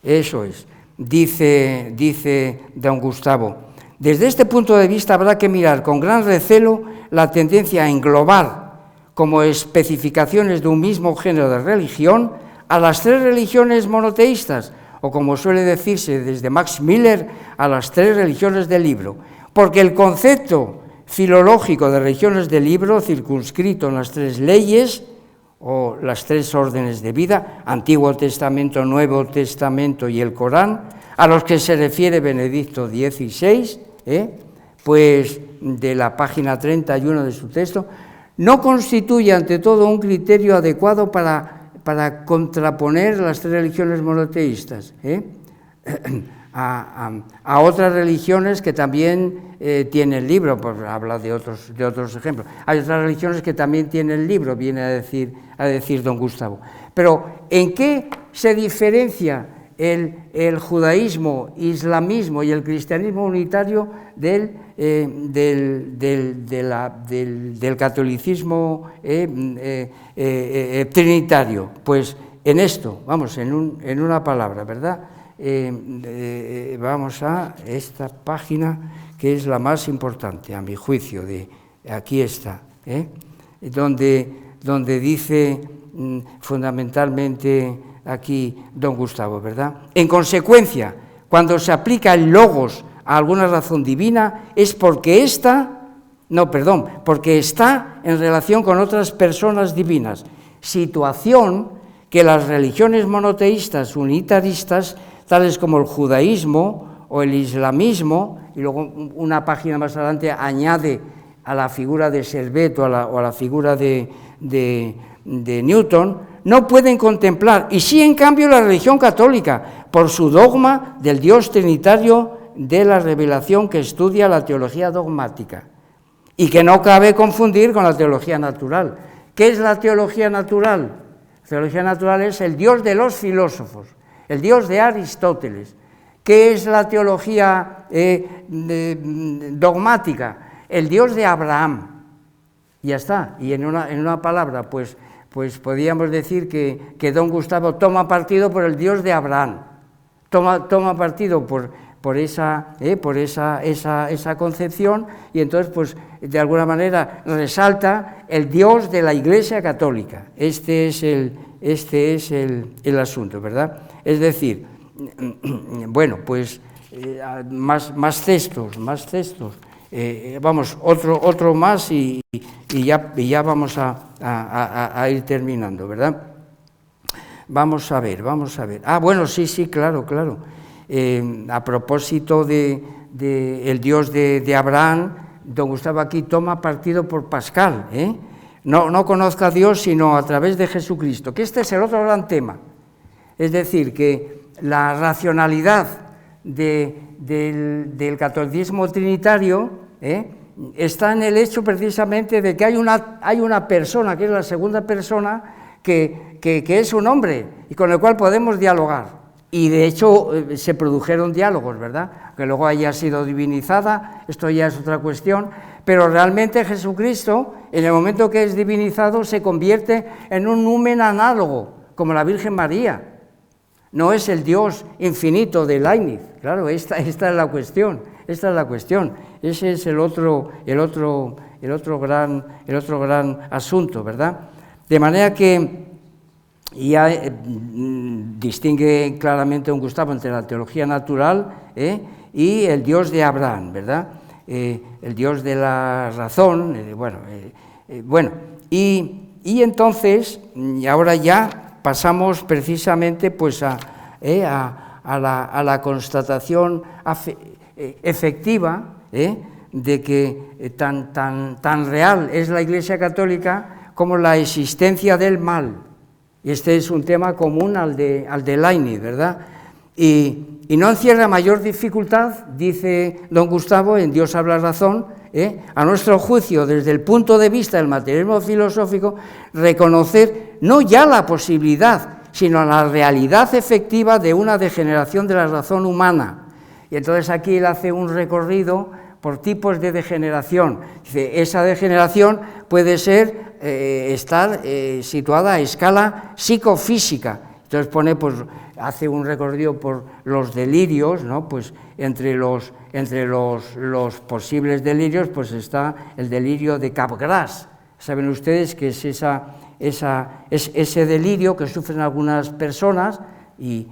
Eso es, dice don Gustavo, Desde este punto de vista habrá que mirar con gran recelo la tendencia a englobar como especificaciones de un mismo género de religión a las tres religiones monoteístas, o como suele decirse desde Max Miller, a las tres religiones del libro, porque el concepto filológico de religiones del libro, circunscrito en las tres leyes o las tres órdenes de vida, Antiguo Testamento, Nuevo Testamento y el Corán, a los que se refiere Benedicto XVI, pues de la página 31 de su texto, no constituye ante todo un criterio adecuado para contraponer las tres religiones monoteístas a otras religiones que también tienen el libro, pues habla de otros ejemplos. Hay otras religiones que también tienen el libro, viene a decir don Gustavo. Pero ¿en qué se diferencia el judaísmo, islamismo y el cristianismo unitario del catolicismo trinitario? Pues en esto, vamos, en una palabra, ¿verdad? Vamos a esta página que es la más importante, a mi juicio, aquí está, donde dice fundamentalmente aquí don Gustavo, ¿verdad? En consecuencia, cuando se aplica el logos a alguna razón divina, es porque está en relación con otras personas divinas, situación que las religiones monoteístas unitaristas, tales como el judaísmo o el islamismo, y luego una página más adelante añade a la figura de Servet o a la figura de Newton, no pueden contemplar, y sí en cambio la religión católica, por su dogma del Dios trinitario de la revelación que estudia la teología dogmática, y que no cabe confundir con la teología natural. ¿Qué es la teología natural? La teología natural es el Dios de los filósofos, el Dios de Aristóteles. ¿Qué es la teología dogmática? El Dios de Abraham. Y ya está. Y en una palabra, pues podríamos decir que don Gustavo toma partido por el Dios de Abraham, toma partido por esa concepción, y entonces, pues, de alguna manera resalta el Dios de la Iglesia Católica. Este es el asunto, ¿verdad? Es decir, bueno, pues más textos. Vamos, otro más y ya vamos a ir terminando, ¿verdad? Vamos a ver. Ah, bueno, sí, claro. A propósito de el Dios de Abraham, don Gustavo aquí toma partido por Pascal, No conozca a Dios sino a través de Jesucristo, que este es el otro gran tema. Es decir, que la racionalidad del catolicismo trinitario está en el hecho precisamente de que hay una persona, que es la segunda persona, que es un hombre y con el cual podemos dialogar. Y de hecho se produjeron diálogos, ¿verdad? Que luego haya sido divinizada, esto ya es otra cuestión, pero realmente Jesucristo, en el momento que es divinizado, se convierte en un numen análogo, como la Virgen María. No es el Dios infinito de Leibniz, claro, esta es la cuestión, ese es el otro gran asunto, ¿verdad? De manera que ya distingue claramente don Gustavo entre la teología natural y el Dios de Abraham, ¿verdad? El Dios de la razón, y entonces, y ahora ya pasamos precisamente pues a la constatación efectiva de que tan real es la Iglesia Católica como la existencia del mal. Y este es un tema común al de Leibniz, ¿verdad? Y no encierra mayor dificultad, dice don Gustavo, en Dios habla razón, a nuestro juicio, desde el punto de vista del materialismo filosófico, reconocer no ya la posibilidad, sino la realidad efectiva de una degeneración de la razón humana. Y entonces aquí él hace un recorrido por tipos de degeneración. Dice, esa degeneración puede ser estar situada a escala psicofísica. Entonces pone, pues, hace un recorrido por los delirios, ¿no? Pues entre los posibles delirios, pues está el delirio de Capgras. Saben ustedes que es ese delirio que sufren algunas personas, y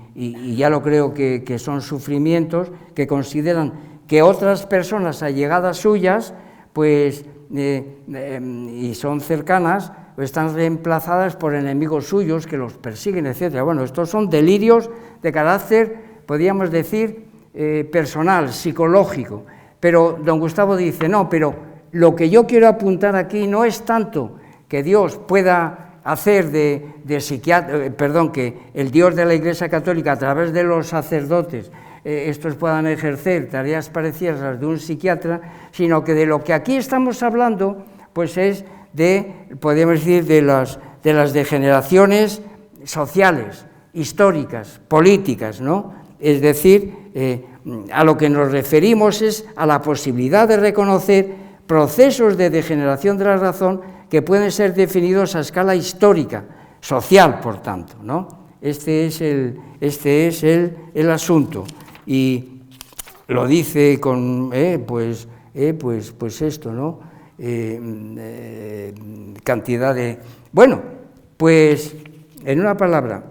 ya lo creo que son sufrimientos que consideran que otras personas allegadas suyas, pues, y son cercanas, están reemplazadas por enemigos suyos que los persiguen, etc. Bueno, estos son delirios de carácter, podríamos decir, personal, psicológico. Pero don Gustavo dice, no, pero lo que yo quiero apuntar aquí no es tanto que Dios pueda hacer que el Dios de la Iglesia Católica, a través de los sacerdotes, estos puedan ejercer tareas parecidas a las de un psiquiatra, sino que de lo que aquí estamos hablando, pues es podríamos decir, de las degeneraciones sociales, históricas, políticas, ¿no? Es decir, a lo que nos referimos es a la posibilidad de reconocer procesos de degeneración de la razón que pueden ser definidos a escala histórica, social, por tanto, ¿no? Este es el asunto, y lo dice con, pues esto, ¿no? Cantidad de... Bueno, pues, en una palabra,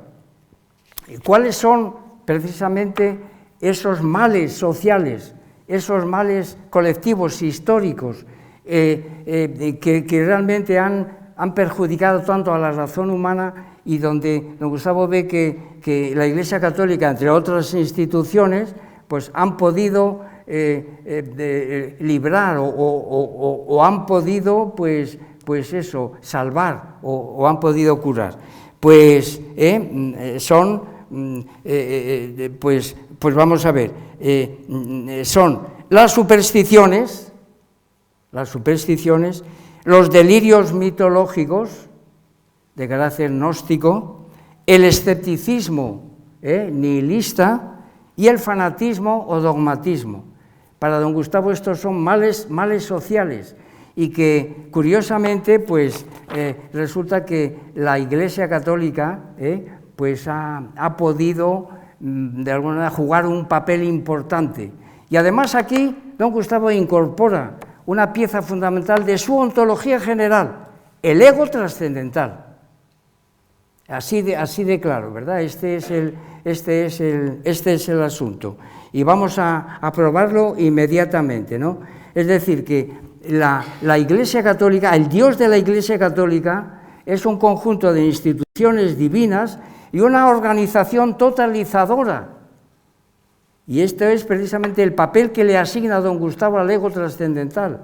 ¿cuáles son precisamente esos males sociales, esos males colectivos, históricos, que realmente han perjudicado tanto a la razón humana, y donde don Gustavo ve que la Iglesia Católica, entre otras instituciones, pues han podido librar o han podido, pues eso, salvar o han podido curar? Pues son, pues vamos a ver, son las supersticiones, los delirios mitológicos de carácter gnóstico, el escepticismo nihilista y el fanatismo o dogmatismo. Para don Gustavo estos son males sociales, y que curiosamente pues resulta que la Iglesia Católica pues ha podido de alguna manera jugar un papel importante. Y además aquí don Gustavo incorpora una pieza fundamental de su ontología general, el ego trascendental. Así de claro, ¿verdad? Este es el asunto. Y vamos a probarlo inmediatamente, ¿no? Es decir, que la Iglesia Católica, el Dios de la Iglesia Católica, es un conjunto de instituciones divinas y una organización totalizadora. Y este es precisamente el papel que le asigna don Gustavo al ego trascendental.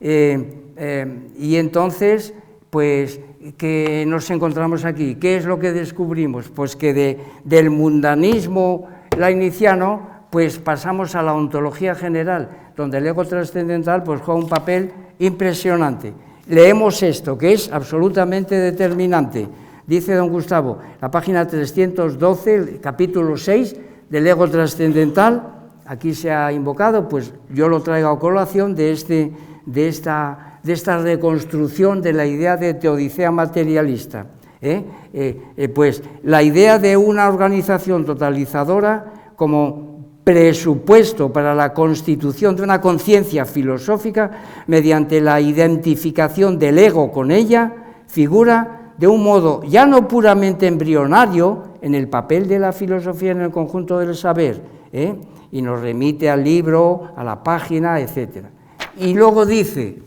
Y entonces, pues, ¿qué nos encontramos aquí? ¿Qué es lo que descubrimos? Pues que del mundanismo leibniziano, pues pasamos a la ontología general, donde el ego trascendental pues juega un papel impresionante. Leemos esto, que es absolutamente determinante. Dice don Gustavo, la página 312, el capítulo 6 del ego trascendental, aquí se ha invocado, pues yo lo traigo a colación de esta reconstrucción de la idea de teodicea materialista. Pues la idea de una organización totalizadora como presupuesto para la constitución de una conciencia filosófica mediante la identificación del ego con ella, figura de un modo ya no puramente embrionario en el papel de la filosofía en el conjunto del saber, y nos remite al libro, a la página, etc. Y luego dice,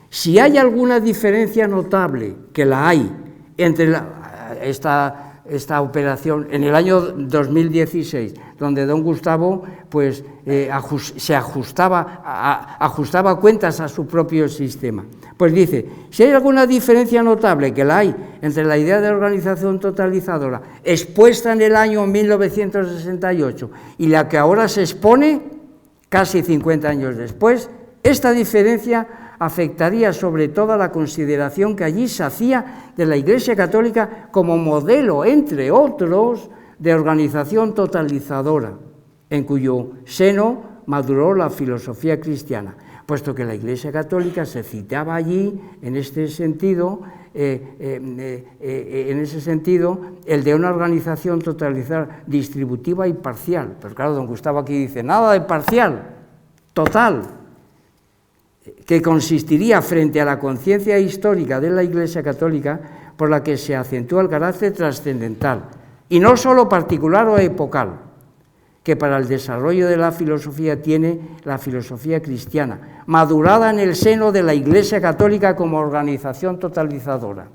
si hay alguna diferencia notable, que la hay, entre esta operación en el año 2016, donde don Gustavo pues, se ajustaba cuentas a su propio sistema. Pues dice, si hay alguna diferencia notable, que la hay, entre la idea de organización totalizadora expuesta en el año 1968 y la que ahora se expone casi 50 años después, esta diferencia afectaría sobre todo a la consideración que allí se hacía de la Iglesia Católica como modelo, entre otros, de organización totalizadora, en cuyo seno maduró la filosofía cristiana. puesto que la Iglesia Católica se citaba allí, en ese sentido, el de una organización totalizada, distributiva y parcial. Pero claro, don Gustavo aquí dice, nada de parcial, total, que consistiría frente a la conciencia histórica de la Iglesia Católica, por la que se acentúa el carácter trascendental, y no solo particular o epocal, que para el desarrollo de la filosofía tiene la filosofía cristiana, madurada en el seno de la Iglesia Católica como organización totalizadora.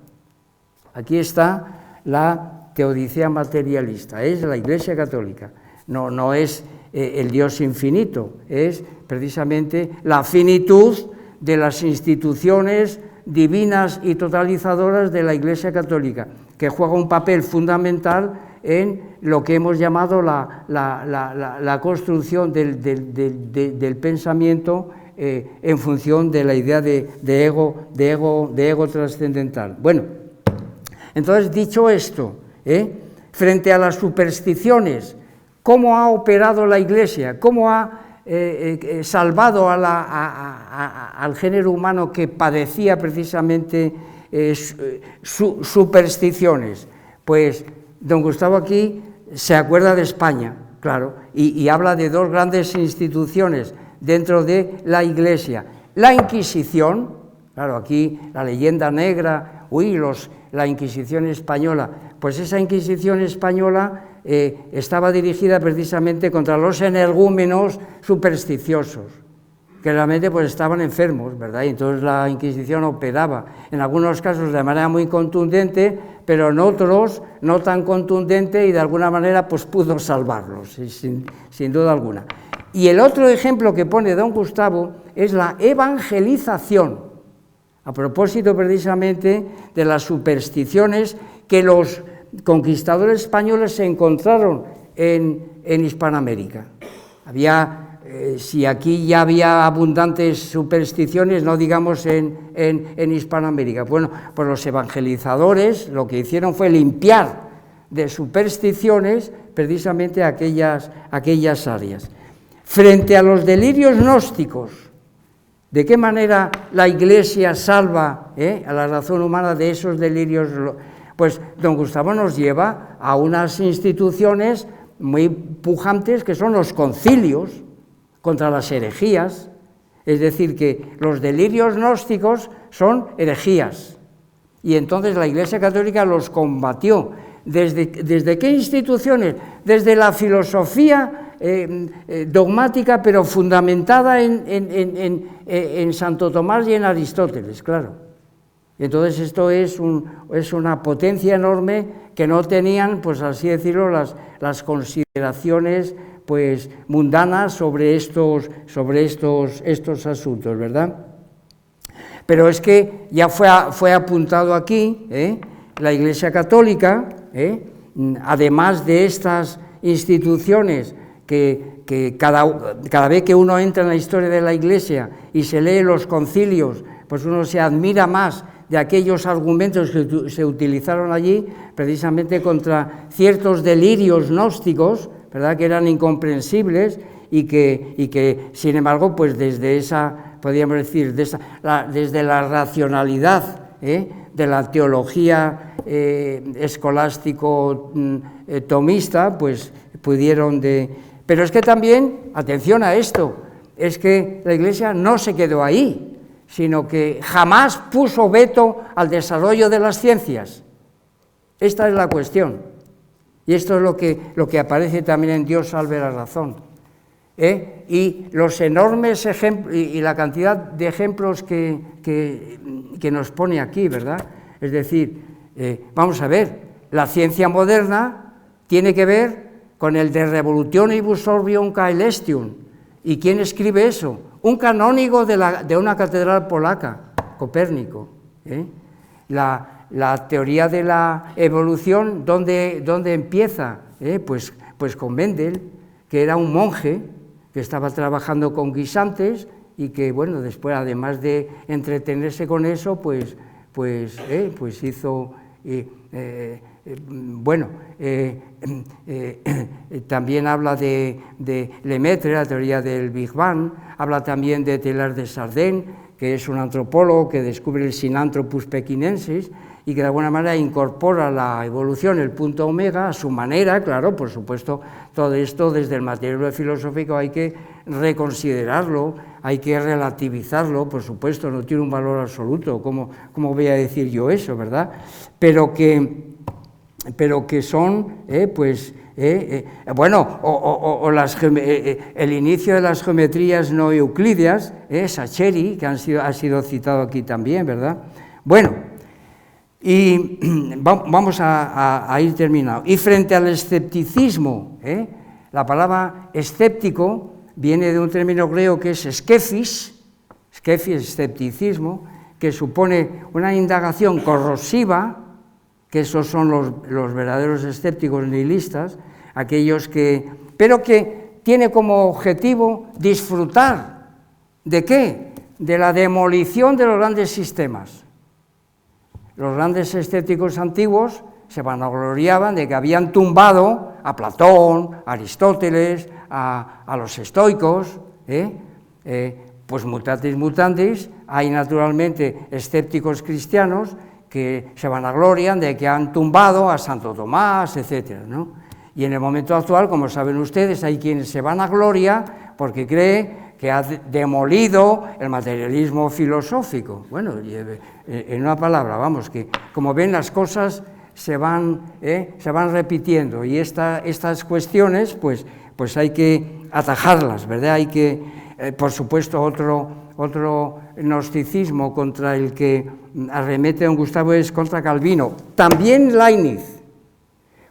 Aquí está la teodicea materialista, es la Iglesia Católica, no es el Dios infinito, es precisamente la finitud de las instituciones divinas y totalizadoras de la Iglesia Católica, que juega un papel fundamental en lo que hemos llamado la construcción del pensamiento en función de la idea de ego trascendental. Bueno, entonces, dicho esto, frente a las supersticiones, ¿cómo ha operado la Iglesia? ¿Cómo ha salvado al género humano que padecía precisamente supersticiones? Pues don Gustavo aquí se acuerda de España, claro, y habla de dos grandes instituciones dentro de la Iglesia. La Inquisición, claro, aquí la leyenda negra, la Inquisición española, pues esa Inquisición española estaba dirigida precisamente contra los energúmenos supersticiosos, que realmente pues estaban enfermos, ¿verdad? Y entonces la Inquisición operaba, en algunos casos de manera muy contundente, pero en otros no tan contundente, y de alguna manera pues pudo salvarlos, sin duda alguna. Y el otro ejemplo que pone don Gustavo es la evangelización, a propósito precisamente de las supersticiones que los conquistadores españoles se encontraron en Hispanoamérica. Si aquí ya había abundantes supersticiones, no digamos en Hispanoamérica. Bueno, pues los evangelizadores lo que hicieron fue limpiar de supersticiones precisamente aquellas áreas. Frente a los delirios gnósticos, ¿de qué manera la Iglesia salva a la razón humana de esos delirios? Pues don Gustavo nos lleva a unas instituciones muy pujantes que son los concilios contra las herejías, es decir, que los delirios gnósticos son herejías, y entonces la Iglesia Católica los combatió. ¿Desde qué instituciones? Desde la filosofía dogmática, pero fundamentada en Santo Tomás y en Aristóteles, claro. Entonces esto es una potencia enorme que no tenían, pues así decirlo, las consideraciones pues mundanas sobre estos asuntos, ¿verdad? Pero es que ya fue apuntado aquí, la Iglesia Católica, además de estas instituciones que cada vez que uno entra en la historia de la Iglesia y se lee los concilios, pues uno se admira más de aquellos argumentos que se utilizaron allí, precisamente contra ciertos delirios gnósticos, ¿verdad?, que eran incomprensibles y que sin embargo, pues desde esa, podríamos decir, desde la racionalidad de la teología escolástico tomista, pues pudieron Pero es que también, atención a esto, es que la Iglesia no se quedó ahí, sino que jamás puso veto al desarrollo de las ciencias. Esta es la cuestión. Y esto es lo que aparece también en Dios salve la razón. Y los enormes ejemplos, y la cantidad de ejemplos que nos pone aquí, ¿verdad? Es decir, vamos a ver, la ciencia moderna tiene que ver con el De Revolutionibus Orbium Caelestium. ¿Y quién escribe eso? Un canónigo de una catedral polaca, Copérnico. La teoría de la evolución, ¿dónde empieza? Pues con Mendel, que era un monje que estaba trabajando con guisantes y que, bueno, después, además de entretenerse con eso, pues hizo también habla de Lemaitre, la teoría del Big Bang, habla también de Teilhard de Chardin, que es un antropólogo que descubre el Sinanthropus pekinensis y que de alguna manera incorpora la evolución, el punto omega, a su manera. Claro, por supuesto, todo esto desde el materialismo filosófico hay que reconsiderarlo, hay que relativizarlo, por supuesto, no tiene un valor absoluto, ¿cómo voy a decir yo eso, verdad? Pero que son, el inicio de las geometrías no euclidias, Sacheri, que ha sido citado aquí también, ¿verdad? Bueno, y vamos a ir terminando. Y frente al escepticismo, la palabra escéptico viene de un término griego que es skefis, escepticismo, que supone una indagación corrosiva, que esos son los verdaderos escépticos nihilistas, pero que tiene como objetivo disfrutar, ¿de qué? De la demolición de los grandes sistemas. Los grandes escépticos antiguos se vanagloriaban de que habían tumbado a Platón, a Aristóteles, a los estoicos, pues mutatis mutandis, hay naturalmente escépticos cristianos que se vanaglorian de que han tumbado a Santo Tomás, etcétera, ¿no? Y en el momento actual, como saben ustedes, hay quien se vanagloria porque cree que ha demolido el materialismo filosófico. Bueno, en una palabra, vamos, que como ven las cosas se van repitiendo, y estas cuestiones pues hay que atajarlas, ¿verdad? Hay que, por supuesto, otro gnosticismo contra el que arremete don Gustavo es contra Calvino. También Leibniz,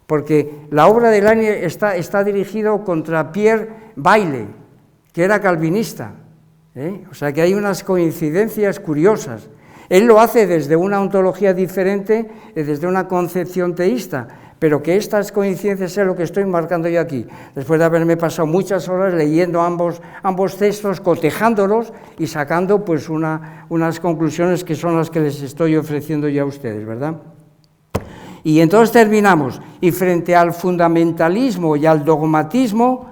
porque la obra de Leibniz está dirigido contra Pierre Bayle, que era calvinista, o sea que hay unas coincidencias curiosas. Él lo hace desde una ontología diferente, desde una concepción teísta, pero que estas coincidencias es lo que estoy marcando yo aquí, después de haberme pasado muchas horas leyendo ambos textos, cotejándolos y sacando pues unas conclusiones que son las que les estoy ofreciendo yo a ustedes, ¿verdad? Y entonces terminamos, y frente al fundamentalismo y al dogmatismo,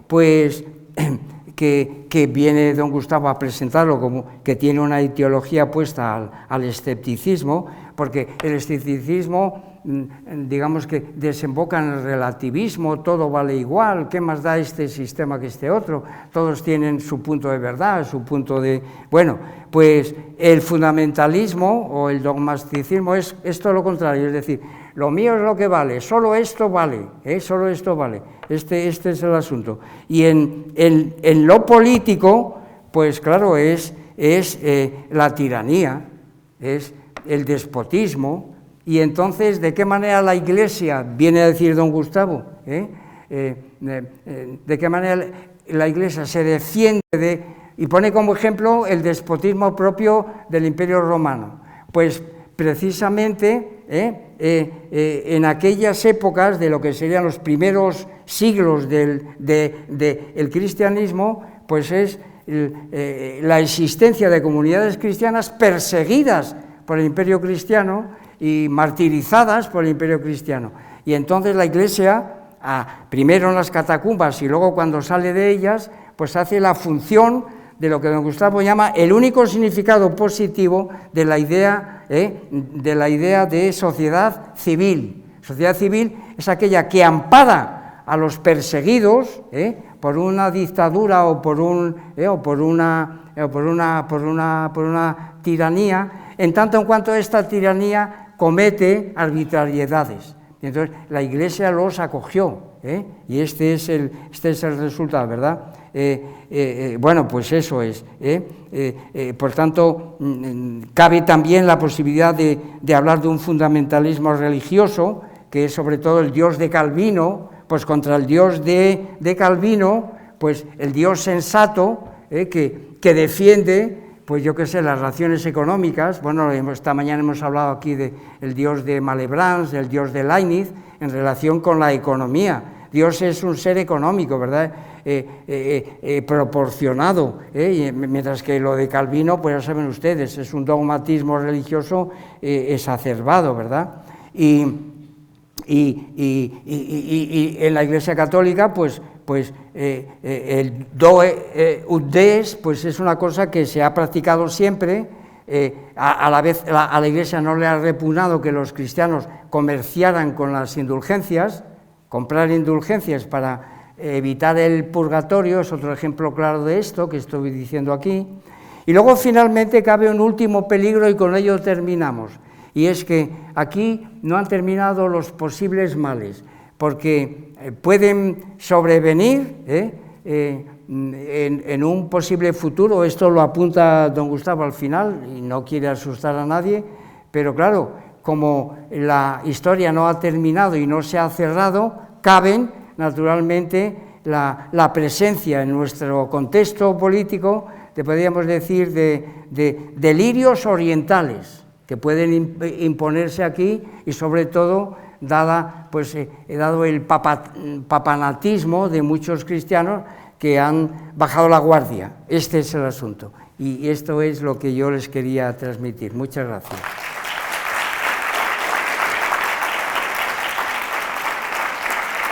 pues que viene don Gustavo a presentarlo como que tiene una ideología puesta al escepticismo, porque el escepticismo, digamos que desemboca en el relativismo, todo vale igual, ¿qué más da este sistema que este otro? Todos tienen su punto de verdad, su punto de... Bueno, pues el fundamentalismo o el dogmasticismo es todo lo contrario, es decir, lo mío es lo que vale, solo esto vale, solo esto vale, este es el asunto. Y en lo político, pues claro, es la tiranía, es el despotismo. Y entonces, ¿de qué manera la Iglesia, viene a decir don Gustavo, de qué manera la Iglesia se defiende y pone como ejemplo el despotismo propio del Imperio Romano? Pues precisamente en aquellas épocas de lo que serían los primeros siglos del cristianismo, pues es la existencia de comunidades cristianas perseguidas por el Imperio cristiano y martirizadas por el Imperio cristiano. Y entonces la Iglesia, primero en las catacumbas y luego cuando sale de ellas, pues hace la función de lo que don Gustavo llama el único significado positivo de la idea de sociedad civil. Sociedad civil es aquella que ampara a los perseguidos por una dictadura o por una tiranía, en tanto en cuanto esta tiranía comete arbitrariedades. Y entonces la Iglesia los acogió, y este es el resultado, ¿verdad? Bueno, pues eso es. Por tanto, cabe también la posibilidad de hablar de un fundamentalismo religioso, que es sobre todo el Dios de Calvino, pues contra el Dios de Calvino, pues el Dios sensato, que defiende, pues yo qué sé, las relaciones económicas. Bueno, esta mañana hemos hablado aquí del Dios de Malebranche, del Dios de Leibniz, en relación con la economía. Dios es un ser económico, ¿verdad? Proporcionado, mientras que lo de Calvino, pues ya saben ustedes, es un dogmatismo religioso exacerbado, ¿verdad? Y y en la Iglesia Católica, el Doe ut Des, pues es una cosa que se ha practicado siempre. A la vez a la Iglesia no le ha repugnado que los cristianos comerciaran con las indulgencias, comprar indulgencias para evitar el purgatorio, es otro ejemplo claro de esto que estoy diciendo aquí. Y luego finalmente cabe un último peligro y con ello terminamos, y es que aquí no han terminado los posibles males, porque pueden sobrevenir en un posible futuro. Esto lo apunta don Gustavo al final y no quiere asustar a nadie, pero claro, como la historia no ha terminado y no se ha cerrado, caben naturalmente la presencia en nuestro contexto político, podríamos decir, de delirios orientales que pueden imponerse aquí, y sobre todo dado el papanatismo de muchos cristianos que han bajado la guardia. Este es el asunto, y esto es lo que yo les quería transmitir. Muchas gracias.